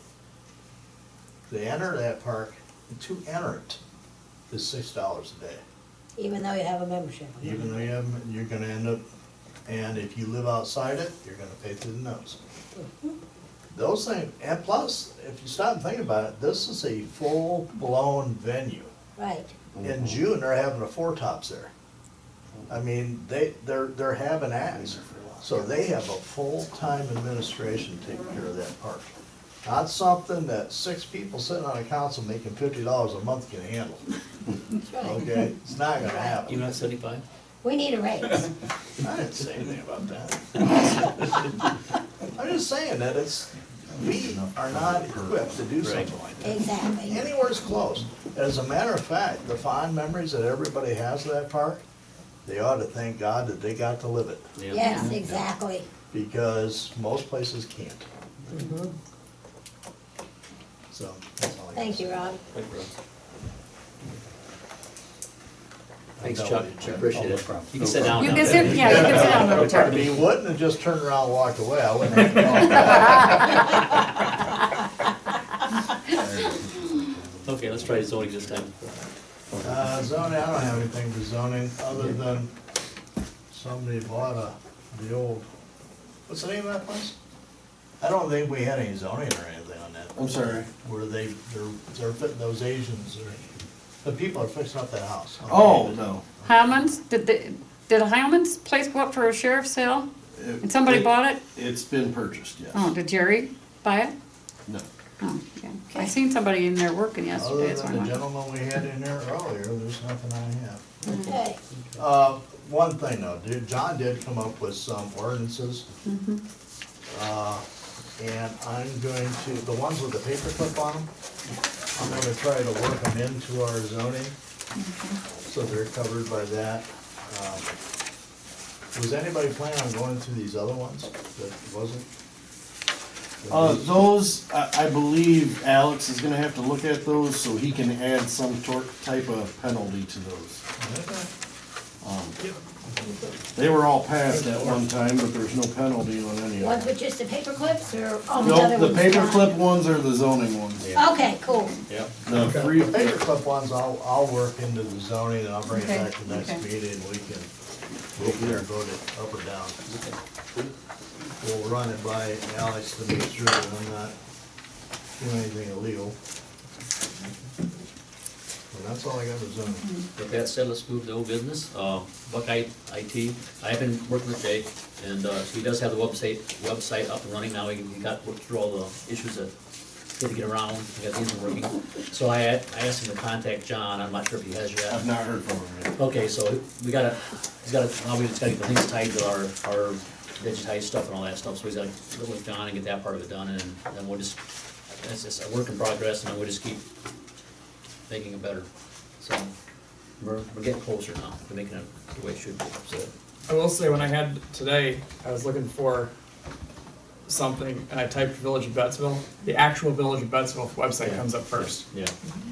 To enter that park, to enter it, is $6 a day. Even though you have a membership. Even though you haven't, you're gonna end up, and if you live outside it, you're gonna pay through the nose. Those things, and plus, if you stop and think about it, this is a full-blown venue. Right. In June, they're having a Four Tops there. I mean, they're having acts, so they have a full-time administration taking care of that park. Not something that 6 people sitting on a council making $50 a month can handle, That's right. okay? It's not gonna happen. Even at 75? We need a raise. I didn't say anything about that. I'm just saying that we are not equipped to do something like that. Exactly. Anywhere's close. As a matter of fact, the fond memories that everybody has of that park, they ought to thank God that they got to live it, Yeah. Yes, exactly. because most places can't. So, that's all I got. Thank you, Rob. Thanks, Chuck, I appreciate it. You can sit down You now. can sit, yeah, you can sit down there, If Chuck. he wouldn't have just turned around and walked away, I wouldn't have called. Okay, let's try zoning this time. Zoning, I don't have anything for zoning, other than somebody bought the old, what's the name of that place? I don't think we had any zoning or anything on that. I'm sorry. Where they're fitting those Asians, or, the people are fixing up that house. Oh, no. Heilman's, did Heilman's place go up for a sheriff's sale? And somebody bought it? It's been purchased, yes. Oh, did Jerry buy it? No. Oh, okay. I seen somebody in there working yesterday, Other that's why I than the went. gentleman we had in there earlier, there's nothing I have. Okay. One thing though, John did come up with some ordinances. And I'm going to, the ones with the paperclip on them, I'm gonna try to work them into our zoning, so they're covered by that. Was anybody planning on going through these other ones that wasn't? Those, I believe Alex is gonna have to look at those so he can add some type of penalty to those. They were all passed at one time, but there's no penalty on any of Ones them. with just the paper clips or all the other Nope, ones? the paperclip gone? ones are the zoning ones. Okay, cool. Yep. The The free, paperclip ones, I'll work into the zoning and I'll bring it Okay, back to next okay. meeting and we can vote it up or down. We'll run it by Alex to make sure that I'm not doing anything illegal. And that's all I got for zoning. With that said, let's move to old business. Buckeye IT, I have been working with Jake, and so he does have the website up and running now. He got worked through all the issues that he had to get around, he got these one working. So I asked him to contact John, I'm not sure if he has yet. I've not heard from him yet. Okay, so now we just gotta get the things tied to our digitized stuff and all that stuff, so he's gotta work with John and get that part of it done, and then we'll just, it's just a work in progress, and then we'll just keep making it better. So, we're getting closer now to making it the way it should be, so. I will say, when I had today, I was looking for something, and I typed Village of Bettsville. The actual Village of Bettsville website comes up first. Yeah.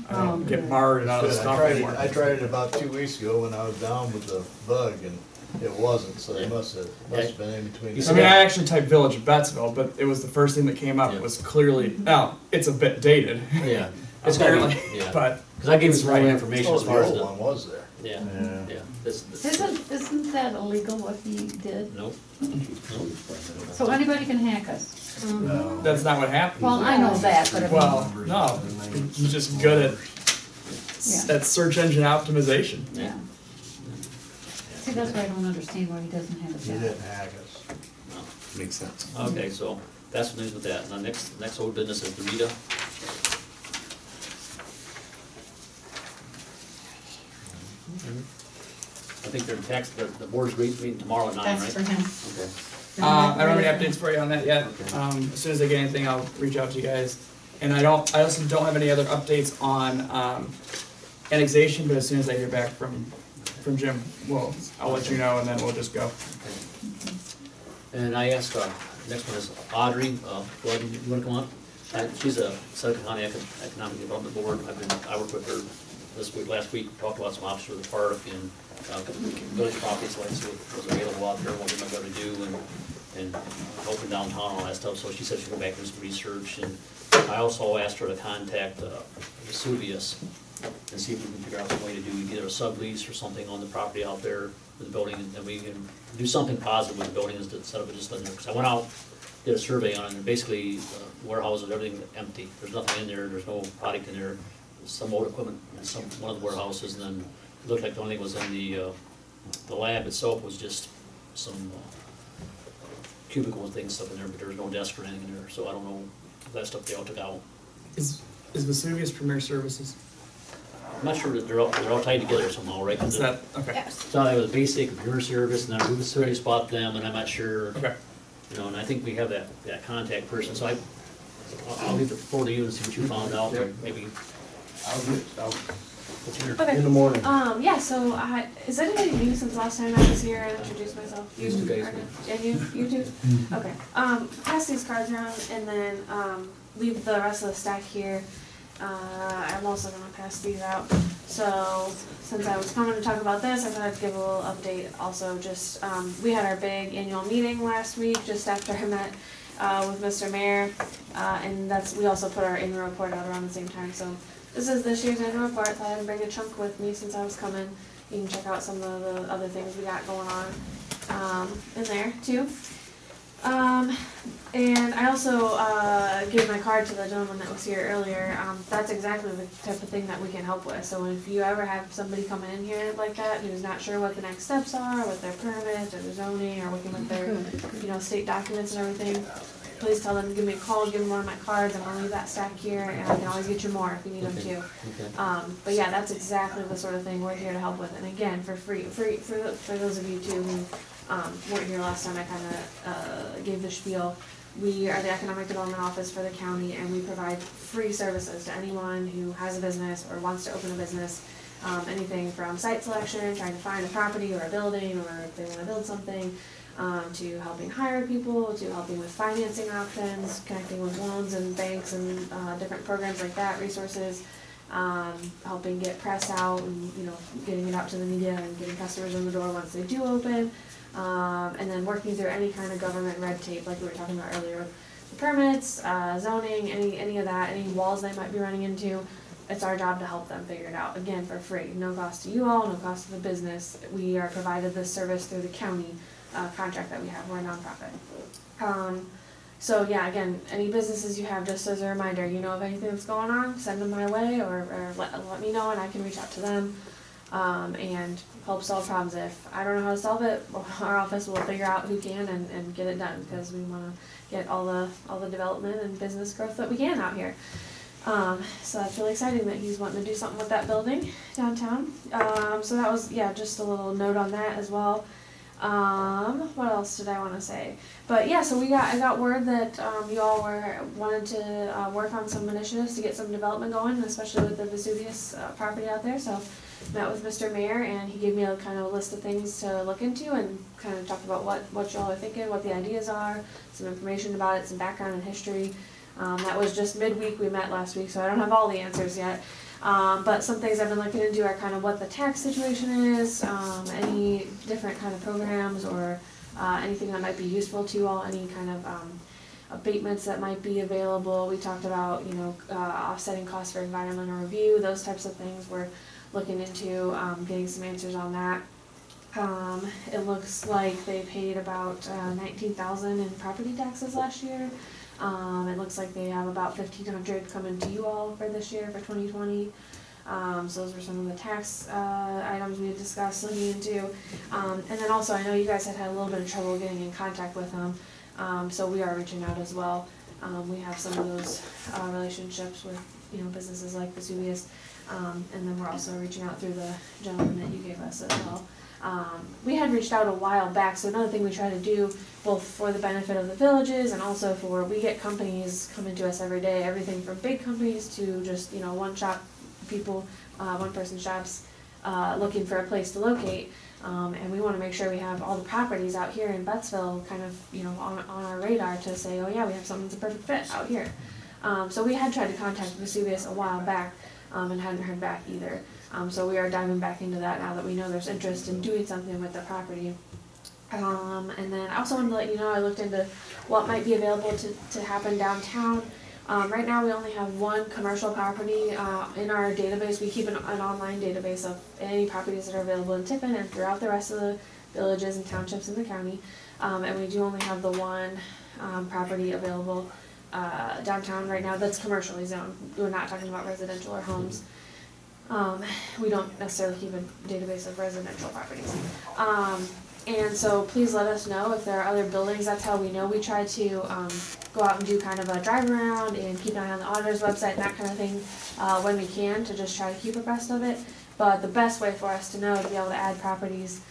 I don't get marred and out of Good, stuff I anymore. tried it about 2 weeks ago when I was down with the bug and it wasn't, so it must have been in between. You I said mean, that- I actually typed Village of Bettsville, but it was the first thing that came up. Yeah. Was clearly, now, it's a bit dated. Yeah, it's gotta Apparently, be, yeah. but Cause I gave it's us the right right. information Oh, as far as the the, old one was there. yeah, Yeah. yeah, this, Isn't that illegal what he did? nope. So anybody can hack us? that's not what happened. Well, I know that, but I mean. Well, no, he's just good at That's search engine optimization. Yeah. See, that's why I don't understand why he doesn't have a He job. didn't hack us. Makes sense. Okay, so that's the news with that. And the next old business is the Rita. I think they're tax, the board's meeting tomorrow at 9, right? That's for him. Okay. I don't have any updates for you on that yet. As soon as I get anything, I'll reach out to you guys. And I also don't have any other updates on annexation, but as soon as I hear back from Jim, I'll let you know, and then we'll just go. And I asked, next one is Audrey, Gordon, you wanna come up? She's a Seneca County Economic Development Board. I worked with her last week, talked about some options for the park and village properties, like was available out there, what we might be able to do, and open downtown and all that stuff. So she said she'd go back and do some research. And I also asked her to contact Vesuvius and see if we can figure out some way to do either a sublease or something on the property out there with the building, and we can do something positive with the building instead of it just letting there. Because I went out, did a survey on it, and basically warehouses, everything empty. There's nothing in there. There's no product in there. Some old equipment in one of the warehouses, and then it looked like the only thing was in the lab itself was just some cubicle and things stuff in there, but there was no desk or anything in there. So I don't know if that stuff they all took out. Is Vesuvius Premier Services? I'm not sure that they're all tied together somehow, right? Is that okay? So it was a basic computer service, and then Vesuvius bought them, and I'm not sure. Okay. You know, and I think we have that contact person. So I'll leave the floor to you and see what you found out, or maybe. In the morning. Yeah, so is anybody new since last time I was here and introduced myself? These two guys. And you two? Okay. Pass these cards around and then leave the rest of the stack here. I'm also gonna pass these out. So since I was coming to talk about this, I thought I'd give a little update. Also, just we had our big annual meeting last week, just after I met with Mr. Mayor, and we also put our annual report out around the same time. So this is this year's annual report. I thought I'd bring a chunk with me since I was coming. You can check out some of the other things we got going on in there too. And I also gave my card to the gentleman that was here earlier. That's exactly the type of thing that we can help with. So if you ever have somebody coming in here like that who's not sure what the next steps are with their permit or their zoning or working with their state documents and everything, please tell them to give me a call, give them one of my cards. I'm gonna leave that stack here, and I can always get you more if you need them too. But yeah, that's exactly the sort of thing we're here to help with, and again, for free for those of you too who weren't here last time. I kind of gave the spiel. We are the Economic Development Office for the county, and we provide free services to anyone who has a business or wants to open a business. Anything from site selection, trying to find a property or a building, or if they want to build something, to helping hire people, to helping with financing options, connecting with loans and banks and different programs like that, resources, helping get press out and getting it out to the media and getting customers in the door once they do open. And then working through any kind of government red tape, like we were talking about earlier, the permits, zoning, any of that, any walls they might be running into. It's our job to help them figure it out, again, for free. No cost to you all, no cost to the business. We are provided this service through the county contract that we have. We're a nonprofit. So yeah, again, any businesses you have, just as a reminder, of anything that's going on, send them my way, or let me know and I can reach out to them. And help solve problems. If I don't know how to solve it, our office will figure out who can and get it done, because we want to get all the development and business growth that we can out here. So that's really exciting that he's wanting to do something with that building downtown. So that was, just a little note on that as well. What else did I want to say? But yeah, so I got word that you all wanted to work on some initiatives to get some development going, especially with the Vesuvius property out there. So met with Mr. Mayor, and he gave me a kind of list of things to look into and kind of talk about what y'all are thinking, what the ideas are, some information about it, some background and history. That was just midweek. We met last week, so I don't have all the answers yet. But some things I've been looking into are kind of what the tax situation is, any different kind of programs or anything that might be useful to you all, any kind of abatements that might be available. We talked about, offsetting costs for environmental review, those types of things. We're looking into getting some answers on that. It looks like they paid about $19,000 in property taxes last year. It looks like they have about $1,500 coming to you all for this year, for 2020. So those were some of the tax items we had discussed looking into. And then also, I know you guys had a little bit of trouble getting in contact with them, so we are reaching out as well. We have some of those relationships with, you know, businesses like Vesuvius, and then we're also reaching out through the gentleman that you gave us as well. We had reached out a while back, so another thing we try to do, both for the benefit of the villages and also for, we get companies coming to us every day, everything from big companies to just, you know, one-shop people, one-person shops, looking for a place to locate. And we want to make sure we have all the properties out here in Bettsville kind of, you know, on our radar to say, oh yeah, we have something that's a perfect fit out here. So we had tried to contact Vesuvius a while back, and hadn't heard back either. So we are diving back into that now that we know there's interest in doing something with the property. And then I also wanted to let you know, I looked into what might be available to happen downtown. Right now we only have one commercial property in our database. We keep an online database of any properties that are available in Tiffin and throughout the rest of the villages and townships in the county. And we do only have the one property available downtown right now that's commercially zoned. We're not talking about residential or homes. We don't necessarily keep a database of residential properties. And so please let us know if there are other buildings. That's how we know. We try to go out and do kind of a drive around and keep an eye on the auditor's website and that kind of thing when we can, to just try to keep abreast of it. But the best way for us to know is to be able to add properties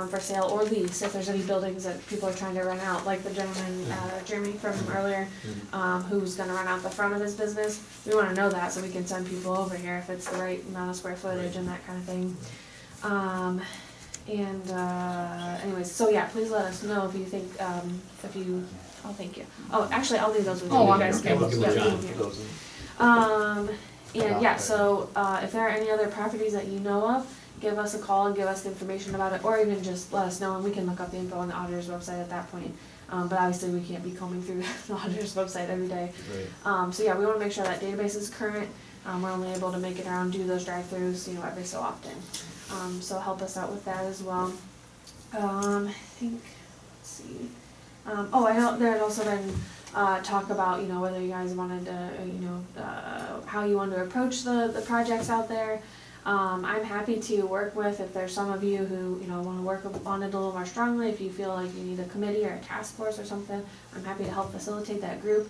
for sale or lease if there's any buildings that people are trying to rent out, like the gentleman, Jeremy from earlier, who's going to rent out the front of his business. We want to know that so we can send people over here if it's the right amount of square footage and that kind of thing. Anyways, so yeah, please let us know if you think, oh, thank you. Oh, actually, I'll leave those with you. You guys can. And yeah, so if there are any other properties that you know of, give us a call and give us the information about it, or even just let us know and we can look up the info on the auditor's website at that point. But obviously we can't be combing through the auditor's website every day. Right. So yeah, we want to make sure that database is current. We're only able to make it around, do those drive-throughs, you know, every so often. So help us out with that as well. I think, let's see. Oh, I know there had also been talk about, you know, whether you guys wanted to, you know, how you want to approach the projects out there. I'm happy to work with, if there's some of you who, you know, want to work on it a little more strongly, if you feel like you need a committee or a task force or something, I'm happy to help facilitate that group.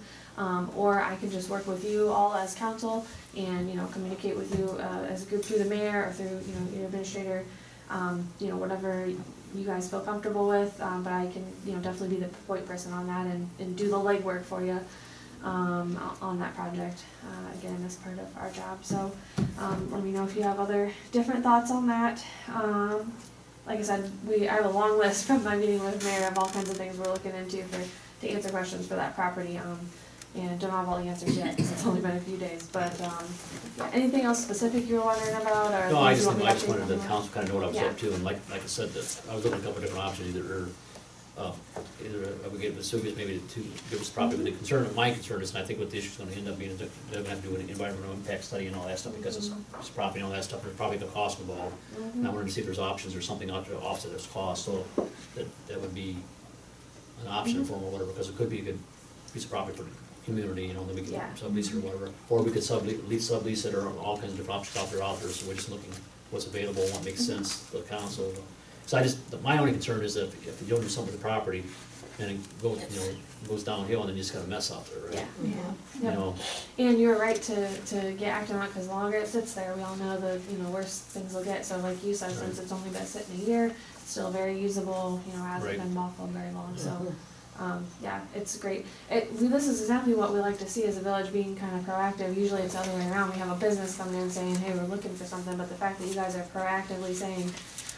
Or I can just work with you all as council and, you know, communicate with you as a group through the mayor or through, you know, your administrator, you know, whatever you guys feel comfortable with. But I can, you know, definitely be the point person on that and do the legwork for you on that project, again, as part of our job. So let me know if you have other different thoughts on that. Like I said, I have a long list from my meeting with Mayor of all kinds of things we're looking into to answer questions for that property. And don't have all the answers yet because it's only been a few days. But yeah, anything else specific you were wondering about? Or no, I just wanted the council kind of know what I was up to, and like I said, I was looking at a couple of different options, either we get Vesuvius maybe to give us property. But the concern, my concern is, and I think what the issue is going to end up being, is that they're going to have to do an environmental impact study and all that stuff because it's property and all that stuff. There's probably the cost involved. And I wanted to see if there's options or something out there to offset this cost, so that would be an option for them or whatever, because it could be a good piece of property for the community, you know, that we can sublease it or whatever, or we could sublease it, or all kinds of different options out there. So we're just looking what's available, what makes sense for the council. So my only concern is that if you don't do something with the property, and it goes, you know, goes downhill, and then you just got a mess out there, right? Yeah. You know. And you're right to get active on it, because the longer it sits there, we all know the, you know, worse things will get. So like you said, since it's only been sitting a year, it's still very usable, you know, hasn't been mothballed very long. So yeah, it's great. This is exactly what we like to see as a village, being kind of proactive. Usually it's the other way around. We have a business coming in saying, hey, we're looking for something, but the fact that you guys are proactively saying,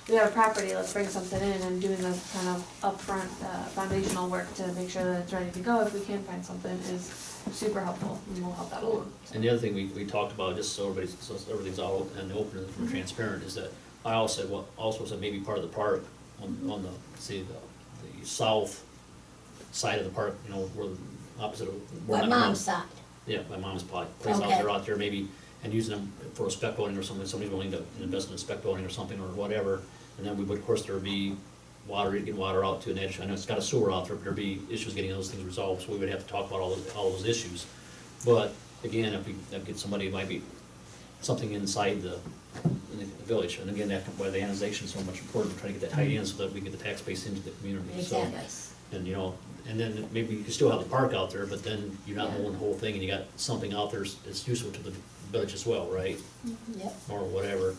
we have a property, let's bring something in, and doing the kind of upfront foundational work to make sure that it's ready to go if we can find something is super helpful, and we'll help that along. And the other thing we talked about, just so everything's all and open and transparent, is that I also said maybe part of the park on the south side of the park, you know, where opposite of My mom's side. Yeah, my mom's place out there maybe, and using them for a spec building or something. Somebody's willing to invest in a spec building or something or whatever, and then we would, of course, there would be getting water out to an edge. I know it's got a sewer out there, but there'd be issues getting those things resolved, so we would have to talk about all those issues. But again, if we get somebody who might be something inside in the village. And again, that's why the annexation is so much important, trying to get that tied in so that we get the tax base into the community, so. Exactly. And, you know, and then maybe you can still have the park out there, but then you're not mowing the whole thing, and you got something out there that's useful to the village as well, right? Yep. Or whatever.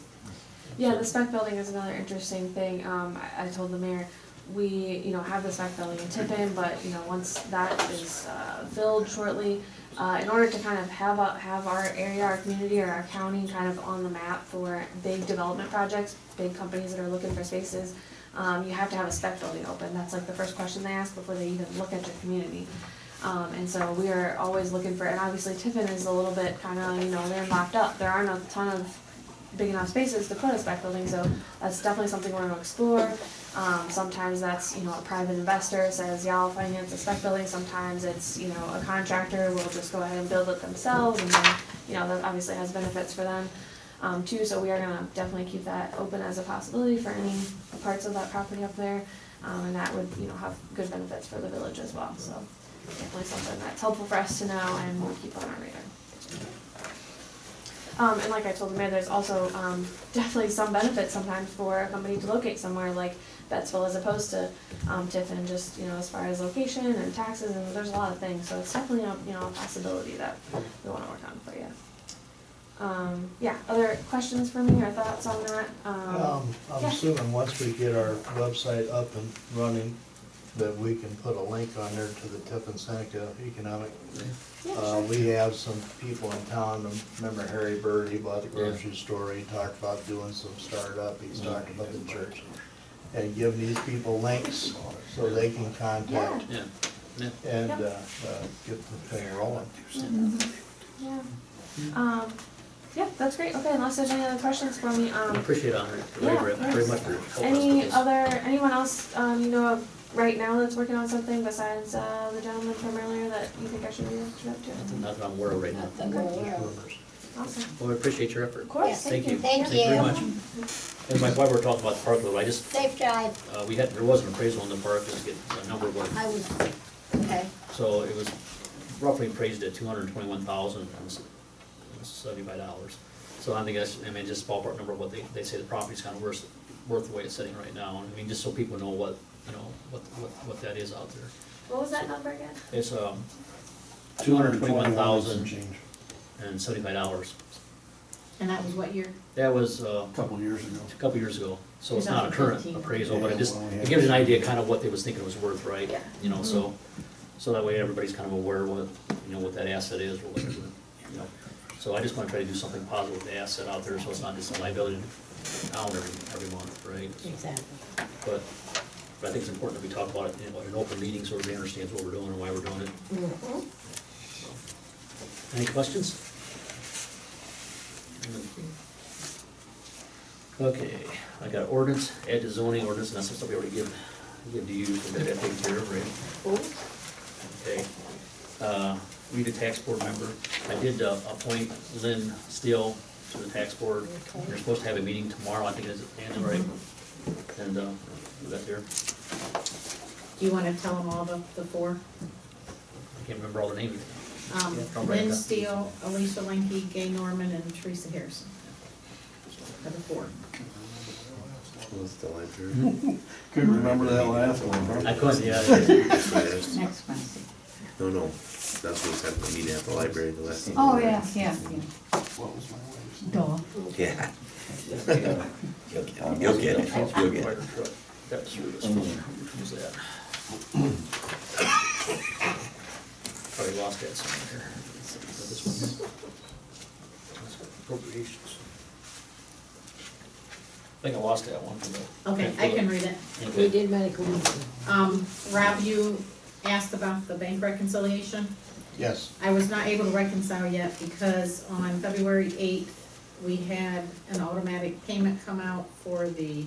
Yeah, the spec building is another interesting thing. I told the mayor, we, you know, have the spec building in Tiffin, but, you know, once that is filled shortly, in order to kind of have our area, our community, or our county kind of on the map for big development projects, big companies that are looking for spaces, you have to have a spec building open. That's like the first question they ask before they even look at your community. And so we are always looking for, and obviously Tiffin is a little bit kind of, you know, they're locked up. There aren't a ton of big enough spaces to put a spec building, so that's definitely something we're gonna explore. Sometimes that's, you know, a private investor says, yeah, I'll finance a spec building. Sometimes it's, you know, a contractor will just go ahead and build it themselves, and then, you know, that obviously has benefits for them, too. So we are gonna definitely keep that open as a possibility for any parts of that property up there. And that would, you know, have good benefits for the village as well, so definitely something that's helpful for us to know and we'll keep on our radar. And like I told the mayor, there's also definitely some benefit sometimes for a company to locate somewhere like Bettsville as opposed to Tiffin, just, you know, as far as location and taxes, and there's a lot of things, so it's definitely a, you know, a possibility that we wanna work on for you. Yeah, other questions for me or thoughts on that? I'm yeah. assuming once we get our website up and running, that we can put a link on there to the Tiffin Seneca Economic. We have some people in town, remember Harry Bird, he bought the grocery store, he talked about doing some startup, he's talking about the church. And give these people links so they can contact Yeah. and get the thing rolling. Yeah. Yeah, that's great. Okay, unless there's any other questions for me, I appreciate it, very much for helping us with this. Anyone else, you know, of right now that's working on something besides, the gentleman from earlier that you think I should be reaching out to? Not that I'm aware of right now. Awesome. Well, I appreciate your effort. Of course, Thank you. Thank you very you. much. And Mike, while we're talking about the park, though, I just, Safe drive. there was an appraisal in the park, just to get a number of what, I was, okay. so it was roughly appraised at $221,075. So I think that's, I mean, just ballpark number of what they say the property's kind of worth the way it's sitting right now. I mean, just so people know what, you know, what that is out there. What was that number again? It's $221,075. And that was what year? That was A couple years ago. a couple years ago, so it's not a current 2015. appraisal, but it gives you an idea kind of what they was thinking it was worth, right? Yeah. You know, so that way everybody's kind of aware what, you know, what that asset is, or what, you know. So I just wanna try to do something positive with the asset out there, so it's not just a liability down every month, right? Exactly. But I think it's important that we talk about it, you know, in an open meeting, so everybody understands what we're doing and why we're doing it. Any questions? Okay, I got ordinance, add to zoning ordinance, and that's something we already give to you, so we'll get that taken care of, right? Okay. We the tax board member. I did appoint Lynn Steele to the tax board. We're supposed to have a meeting tomorrow, I think it's Angela, right? And we got there. Do you wanna tell them all the four? I can't remember all the names. Don't write it Lynn down. Steele, Alicia Linky, Gay Norman, and Teresa Harrison. Are the four. Couldn't remember that last one, huh? I couldn't, yeah. Next Wednesday. No, that's what's happening to me at the library the last time. Oh, yeah. What was my wife's name? Duh. Yeah. You'll get it. That's true, this one. Who's that? Probably lost that somewhere here. This one. Appropriations. I think I lost that one. Okay, I can read it. We did medical leave. Rob, you asked about the bank reconciliation. Yes. I was not able to reconcile yet because on February 8th, we had an automatic payment come out for the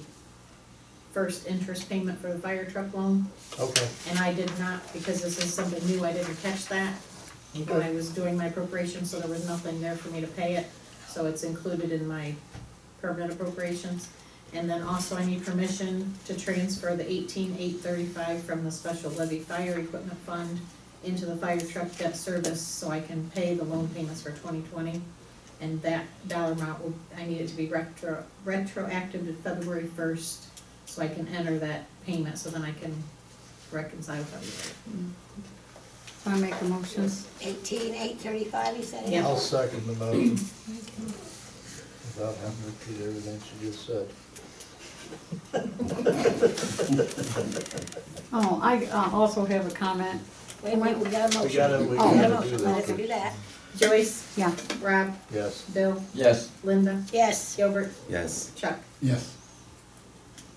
first interest payment for the fire truck loan. Okay. And I did not, because this is something new, I didn't catch that when I was doing my appropriation, so there was nothing there for me to pay it. So it's included in my permanent appropriations. And then also I need permission to transfer the $18,835 from the special levy fire equipment fund into the fire truck debt service so I can pay the loan payments for 2020. And that dollar amount will, I need it to be retroactive to February 1st, so I can enter that payment, so then I can reconcile February. So I make a motion. 18,835, you said it? Yeah. I'll second the motion. Without having to repeat everything she just said. Oh, I also have a comment. Wait a minute, we got a motion. We gotta We got a do motion, let's that. do that. Joyce? Yeah. Rob? Yes. Bill? Yes. Linda? Yes, Gilbert? Yes. Chuck? Yes.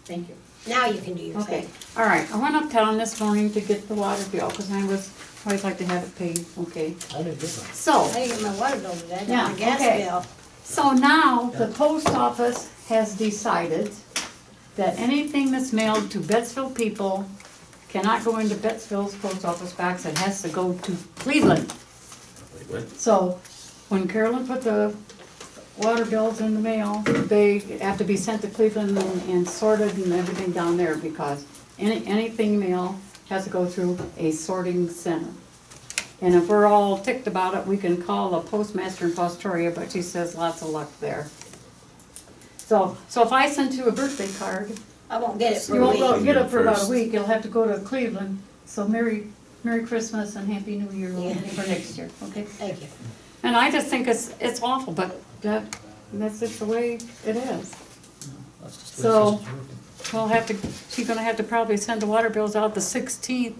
Thank you. now you can do your Okay, thing. all right, I went uptown this morning to get the water bill, cause always like to have it paid, okay? I didn't get mine. So, I didn't get my water bill today, I Yeah, got my gas okay. bill. so now the post office has decided that anything that's mailed to Bettsville people cannot go into Bettsville's post office box, it has to go to Cleveland. So, when Carolyn put the water bills in the mail, they have to be sent to Cleveland and sorted and everything down there, because anything mail has to go through a sorting center. And if we're all ticked about it, we can call the postmaster in Fostoria, but she says lots of luck there. So if I send you a birthday card, I won't get it for you a won't go week. get it for about a week, you'll have to go to Cleveland. So Merry Christmas and Happy New Year for next year, okay? Thank you. And I just think it's awful, but that's just the way it is. That's just the way So- the system's working. She's gonna have to probably send the water bills out the 16th.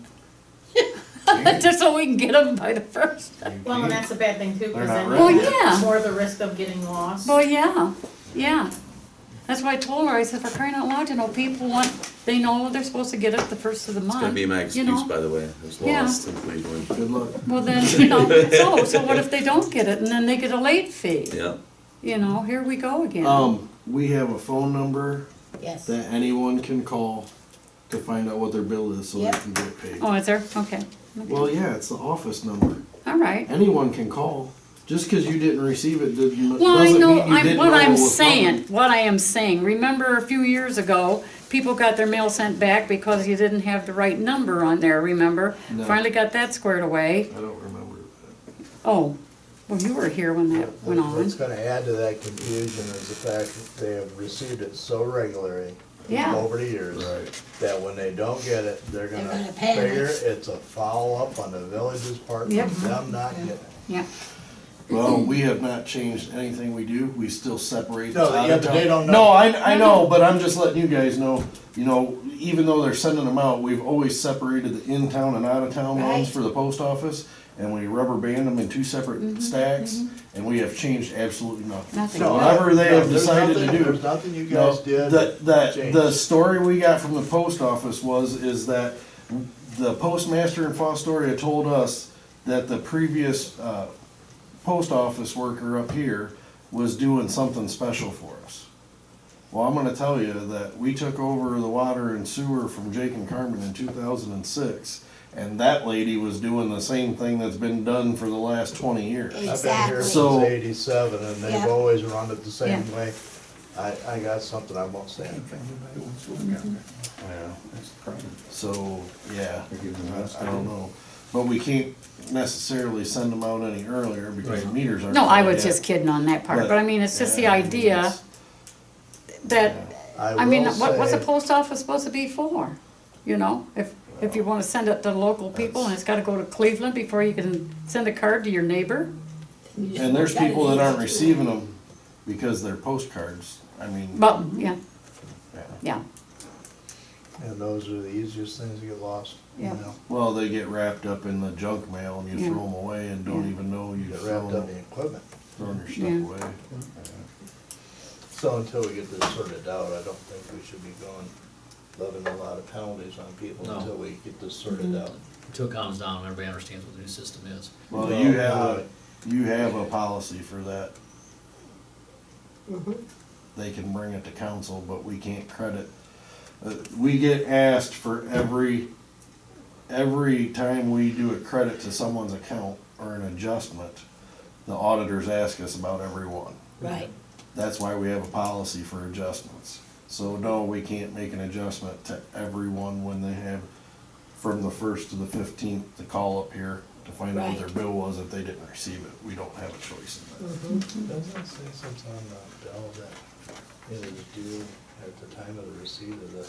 Just so we can get them by the 1st. Well, and that's a bad thing too, because They're then not Well, you have yeah. more the risk of getting lost. Well, yeah. That's why I told her, I said, for crying out loud, people they know they're supposed to get it the 1st of the month. It's gonna be my you excuse, know? by the way. I was Yeah. lost in Cleveland. Good luck. Well, then, so what if they don't get it and then they get a late fee? Yeah. Here we go again. We have a phone number Yes. that anyone can call to find out what their bill is so Yep. they can get paid. Oh, is there? Okay. Well, yeah, it's the office number. All right. Anyone can call. Just because you didn't receive it doesn't Well, I mean know, you didn't know what it I'm was saying, coming. remember a few years ago, people got their mail sent back because you didn't have the right number on there, remember? No. Finally got that squared away. I don't remember that. Oh, well, you were here when that went on. What's gonna add to that confusion is the fact that they have received it so regularly Yeah. over the years, Right. that when they don't get it, they're They're gonna gonna panic. figure it's a foul-up on the village's part Yep. for them not getting it. Yeah, Well, we have not changed anything we do. We still separate. No, the out yeah, of but town. they don't know. No, I know, but I'm just letting you guys know, even though they're sending them out, we've always separated the in-town and out-of-town Right. ones for the post office. And we rubber band them in two separate stacks, and we have changed absolutely nothing. Nothing. So whatever they have There's decided to nothing- do. There's nothing you No, guys did. the changed. story we got from the post office is that the postmaster in Fostoria told us that the previous, post office worker up here was doing something special for us. Well, I'm gonna tell you that we took over the water and sewer from Jake and Carmen in 2006. And that lady was doing the same thing that's been done for the last 20 years. I've been here Exactly. So- since '87, and they've Yeah. always run it the same Yeah. way. I got something I won't say. Yeah. So, yeah, I don't know. But we can't necessarily send them out any earlier because the meters aren't. no, I done was yet. just kidding on that part, But- but I mean, it's just the Yeah, idea it's- that, I mean, will what's a say- post office supposed to be for? If you wanna send it to local people and it's gotta go to Cleveland before you can send a card to your neighbor? And there's people that aren't receiving them because they're postcards. I mean, But, yeah, yeah. yeah, And those are the easiest things to get lost, you Yeah. know? Well, they get wrapped up in the junk mail and you Yeah. throw them away and don't even know You you've get wrapped up in equipment. thrown your stuff Yeah. away. So until we get this sorted out, I don't think we should be going, levying a lot of penalties on people No. until we get this sorted out. Until it calms down and everybody understands what the new system is. Well, No, you have a policy for that. Mhm. They can bring it to council, but we can't credit. We get asked for every time we do a credit to someone's account or an adjustment, the auditors ask us about every one. Right. That's why we have a policy for adjustments. So no, we can't make an adjustment to everyone when they have from the 1st to the 15th to call up here to find out what their Right. bill was if they didn't receive it. We don't have a choice in that. Doesn't it say something on the bill that it is due at the time of the receipt of the,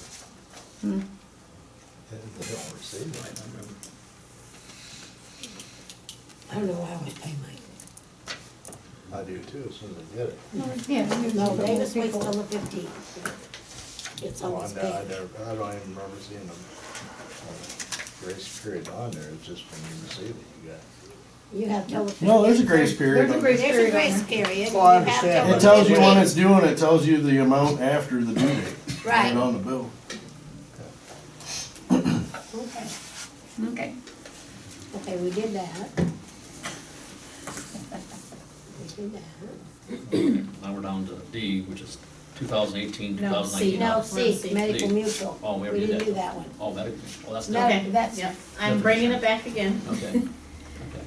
and they don't receive it? I don't know, I always pay mine. I do too, as soon as I get it. Yeah. No, they just wait till the 15th. It's Oh, always I paid. don't even remember seeing a grace period on there, it's just when you receive it, you got. You have till the 15th. No, there's a grace period. There's a grace There's a period. grace period. Well, I You have till understand. the It tells you when 15th. it's due and it tells you the amount after the due date. Right. On the bill. Okay, Okay. okay, we did that. We did that. Now we're down to D, which is 2018, No, 2019. No, We're C, C. medical C. mutual. Oh, we already We did didn't that. do that one. Oh, medical, well, that's No, not, Okay, that's- yep, I'm bringing it back again. okay.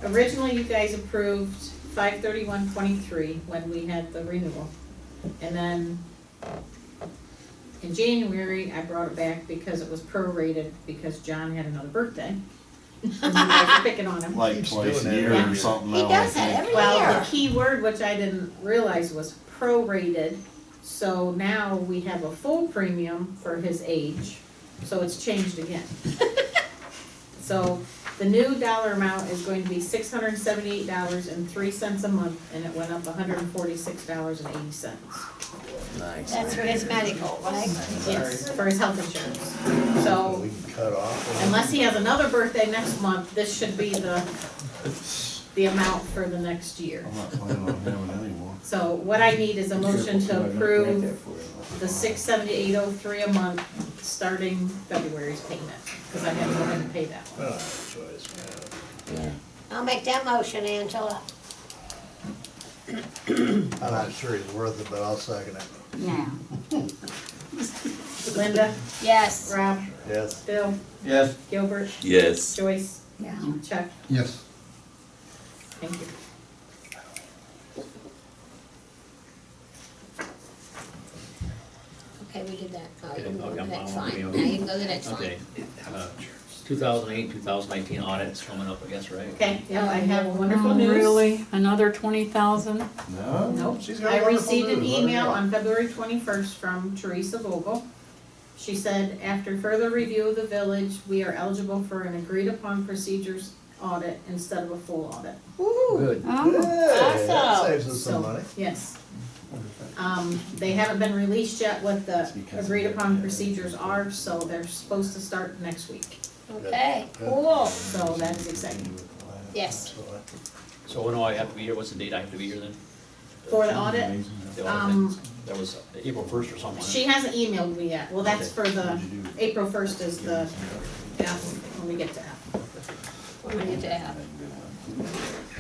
Originally, you guys approved 5/31/23 when we had the renewal. And then in January, I brought it back because it was prorated because John had another birthday. And you guys were picking on him. Like Keeps twice a doing that year every or year. something He now. does I that think. every Well, year. the key word, which I didn't realize, was prorated. So now we have a full premium for his age, so it's changed again. So the new dollar amount is going to be $678.03 a month, and it went up $146.80. Nice. That's for his medical, right? Yes, for his health insurance. We So can cut off. unless he has another birthday next month, this should be the amount for the next year. I'm not planning on having any more. So what I need is a motion to approve the $678.03 a month, starting February's payment, because I have to go ahead and pay that We one. don't have a choice, man. I'll make that motion, Angela. I'm not sure he's worth it, but I'll second it. Yeah. Linda, Yes. Rob, Yes. Bill, Yes. Gilbert, Yes. Joyce, Yeah. Chuck, Yes. thank you. Okay, we did that. Oh, you Okay, can go okay, to the I'm- next I'm- line. okay, Now okay. you can go to the next line. Okay. 2008, 2019 audit's coming up, I guess, right? Okay, yeah, I have wonderful news. Really? Another 20,000? No? Nope. She's got I wonderful received an news. Let her email go. on February 21st from Teresa Vogel. She said, after further review of the village, we are eligible for an agreed upon procedures audit instead of a full audit. Woo. Good. Oh, Hey, that Awesome. saves us So, some money. yes. They haven't been released yet what the agreed upon procedures are, so they're supposed to start next week. Okay, cool. So that is exciting. Yes. So when do I have to be here? What's the date I have to be here then? For the audit, The audit, that was April 1st or something. she hasn't emailed me yet. Well, that's Okay. for the, April 1st is the F, when we get to F. What do we get to have?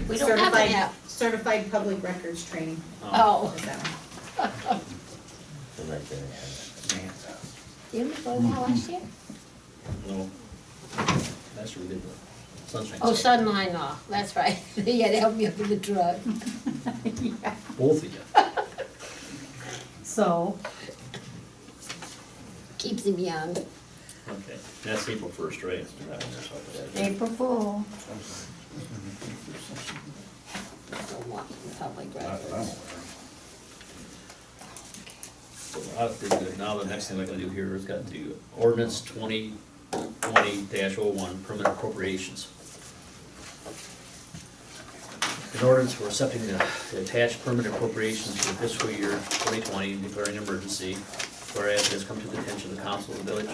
We don't have an app. Certified public records training. Oh. Is that one. Didn't we go to that last year? No. That's what we did, the sunshine. Oh, State. Sunline Law, that's right. He had to help me up with the drug. Both of you. so, Keeps him young. Okay, that's April 1st, right? April Fool. Don't want public I records. don't. So I did good. Now the next thing I gotta do here is got to do ordinance 2020-01, permanent appropriations. An ordinance for accepting the attached permanent appropriations for the fiscal year 2020 and declaring an emergency. Whereas it has come to the attention of the council of the village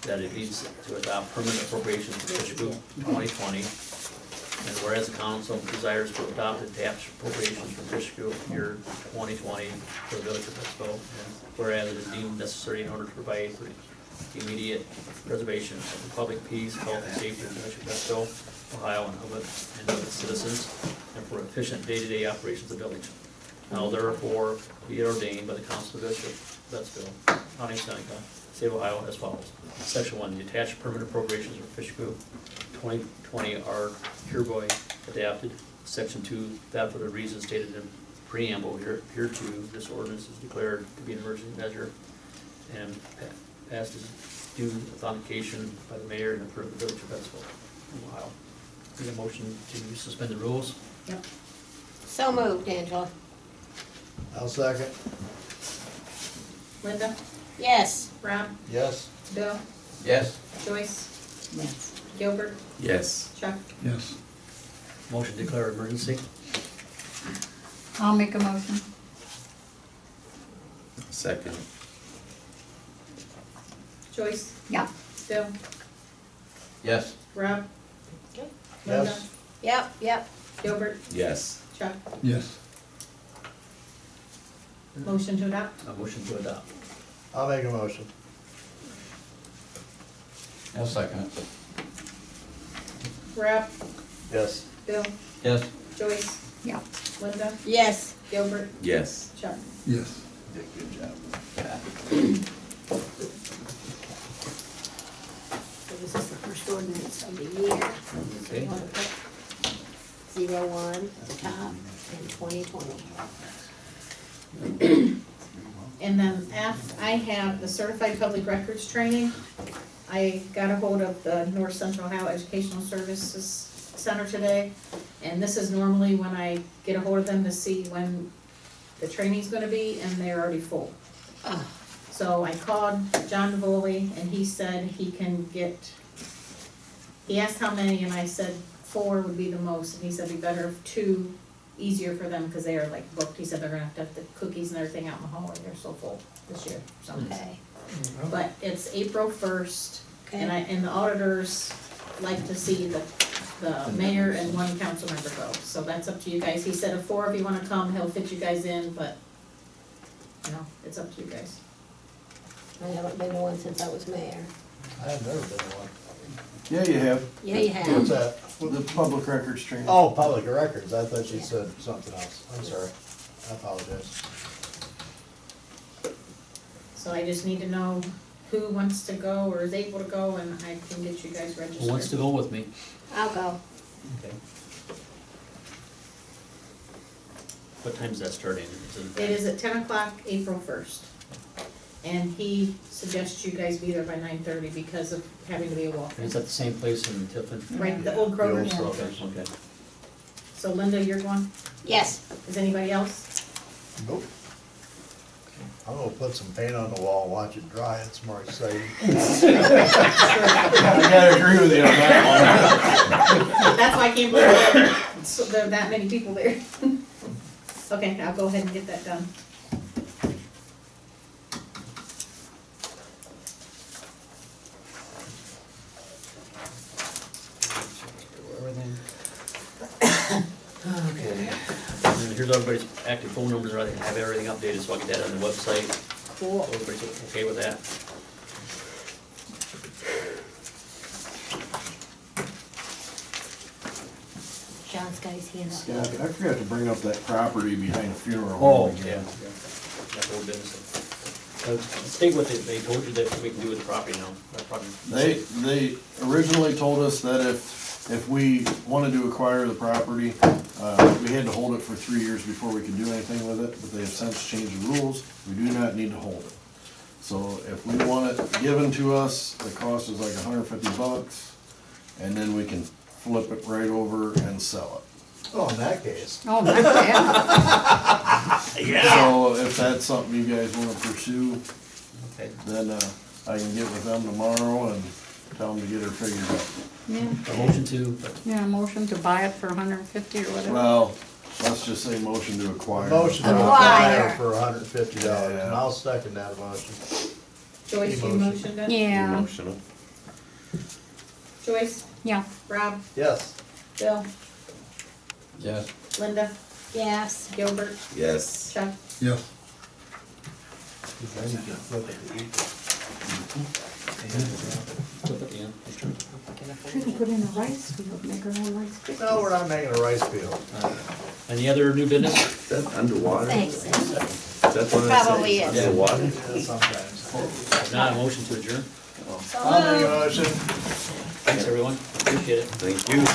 that it needs to adopt permanent appropriations for fiscal 2020. And whereas the council desires to adopt attached appropriations for fiscal year 2020 for the village of Pittsville, and whereas it is deemed necessary in order to provide for the immediate preservation of the public peace, health, and safety of the village of Pittsville, Ohio, and of its citizens, and for efficient day-to-day operations of the village. Now therefore be it ordained by the council of the village of Pittsville, County of Seneca, State of Ohio, as follows. Section 1, the attached permanent appropriations for fiscal 2020 are hereby adapted. Section 2, that for the reasons stated in preamble hereto, this ordinance is declared to be an emergency measure and passed as due authentication by the mayor and approved the village of Pittsville, Ohio. Need a motion to suspend the rules? So moved, Angela. I'll second. Linda, Yes. Rob, Yes? Bill, Yes. Joyce, Yes. Gilbert, Yes. Chuck. Yes. Motion to declare emergency? I'll make a motion. Second. Joyce, Yeah. Bill, Yes. Rob, Linda, Yes? Yep. Gilbert, Yes. Chuck. Yes. Motion to adopt? A motion to adopt. I'll make a motion. I'll second it. Rob, Yes. Bill, Yes. Joyce, Yeah. Linda, Yes. Gilbert, Yes. Chuck. Yes. Did a good job. So this is the first ordinance of the year. So Okay. you wanna put 01 at the top and 2020. And then F, I have the certified public records training. I got a hold of the North Central Ohio Educational Services Center today. And this is normally when I get a hold of them to see when the training's gonna be, and they're already full. Oh. So I called John Foley, and he said he can get, he asked how many, and I said 4 would be the most, and he said it'd be better if 2, easier for them, because they are like booked. He said they're gonna have the cookies and everything out in the hallway, they're so full this year, so. Okay. But it's April 1st, and Okay. and the auditors like to see the mayor and 1 council member go, so that's up to you guys. He said if 4 of you wanna come, he'll fit you guys in, but, you know, it's up to you guys. I haven't been to one since I was mayor. I have never been to one. Yeah, you have, Yeah, you What's have. that? the public records training. Oh, public records. I thought you said something else. I'm sorry. I apologize. So I just need to know who wants to go or is able to go, and I can get you guys registered. Who wants to go with me? I'll go. Okay. What time does that start in? It is at 10 o'clock, April 1st. And he suggests you guys be there by 9:30 because of having to be a walk-in. Is that the same place in Tiffin? Right, the old Kroger. The old Okay, okay. So Linda, you're going? Yes. Is anybody else? Nope. I'm gonna put some paint on the wall and watch it dry. It's more exciting. I gotta agree with you on that That's why I can't believe there are that many people there. Okay, I'll go ahead and get that done. Okay. And here's everybody's active phone numbers, I have everything updated, so I'll get that on the website. Cool. Everybody's okay with that? John's got his hand up. one. Yeah, I forgot to bring up that property behind the funeral Oh, home yeah, again. That's old business. State what they told you that we can do with the property now, that property. They originally told us that if we wanted to acquire the property, we had to hold it for 3 years before we could do anything with it, but they have since changed the rules. We do not need to hold it. So if we want it given to us, the cost is like $150, and then we can flip it right over and sell it. Oh, in that case. Oh, that's it. So if that's something you guys wanna pursue, Okay. then, I can get with them tomorrow and tell them to get her figured out. Yeah, A motion to, yeah, motion to buy it for 150 or whatever. Well, let's just say motion to acquire. Motion to Acquire. acquire for $150, and Yeah. I'll second that motion. Joyce, you Emotion. motioned it? Yeah, Emotional. Joyce, yeah. Rob, Yes. Bill, Yes. Linda, Yes. Gilbert, Yes. Chuck. Yes. Then you can flip it to equal. flip it, yeah, that's true. Should have put in a rice field, make our own rice cookies. No, we're not making a rice field. Any other new business? That underwater? Thanks. That's what I Probably say. is. Underwater? Yeah, sometimes. If not, a motion to adjourn. I'll make a motion. Thanks, everyone, appreciate it. Thank you.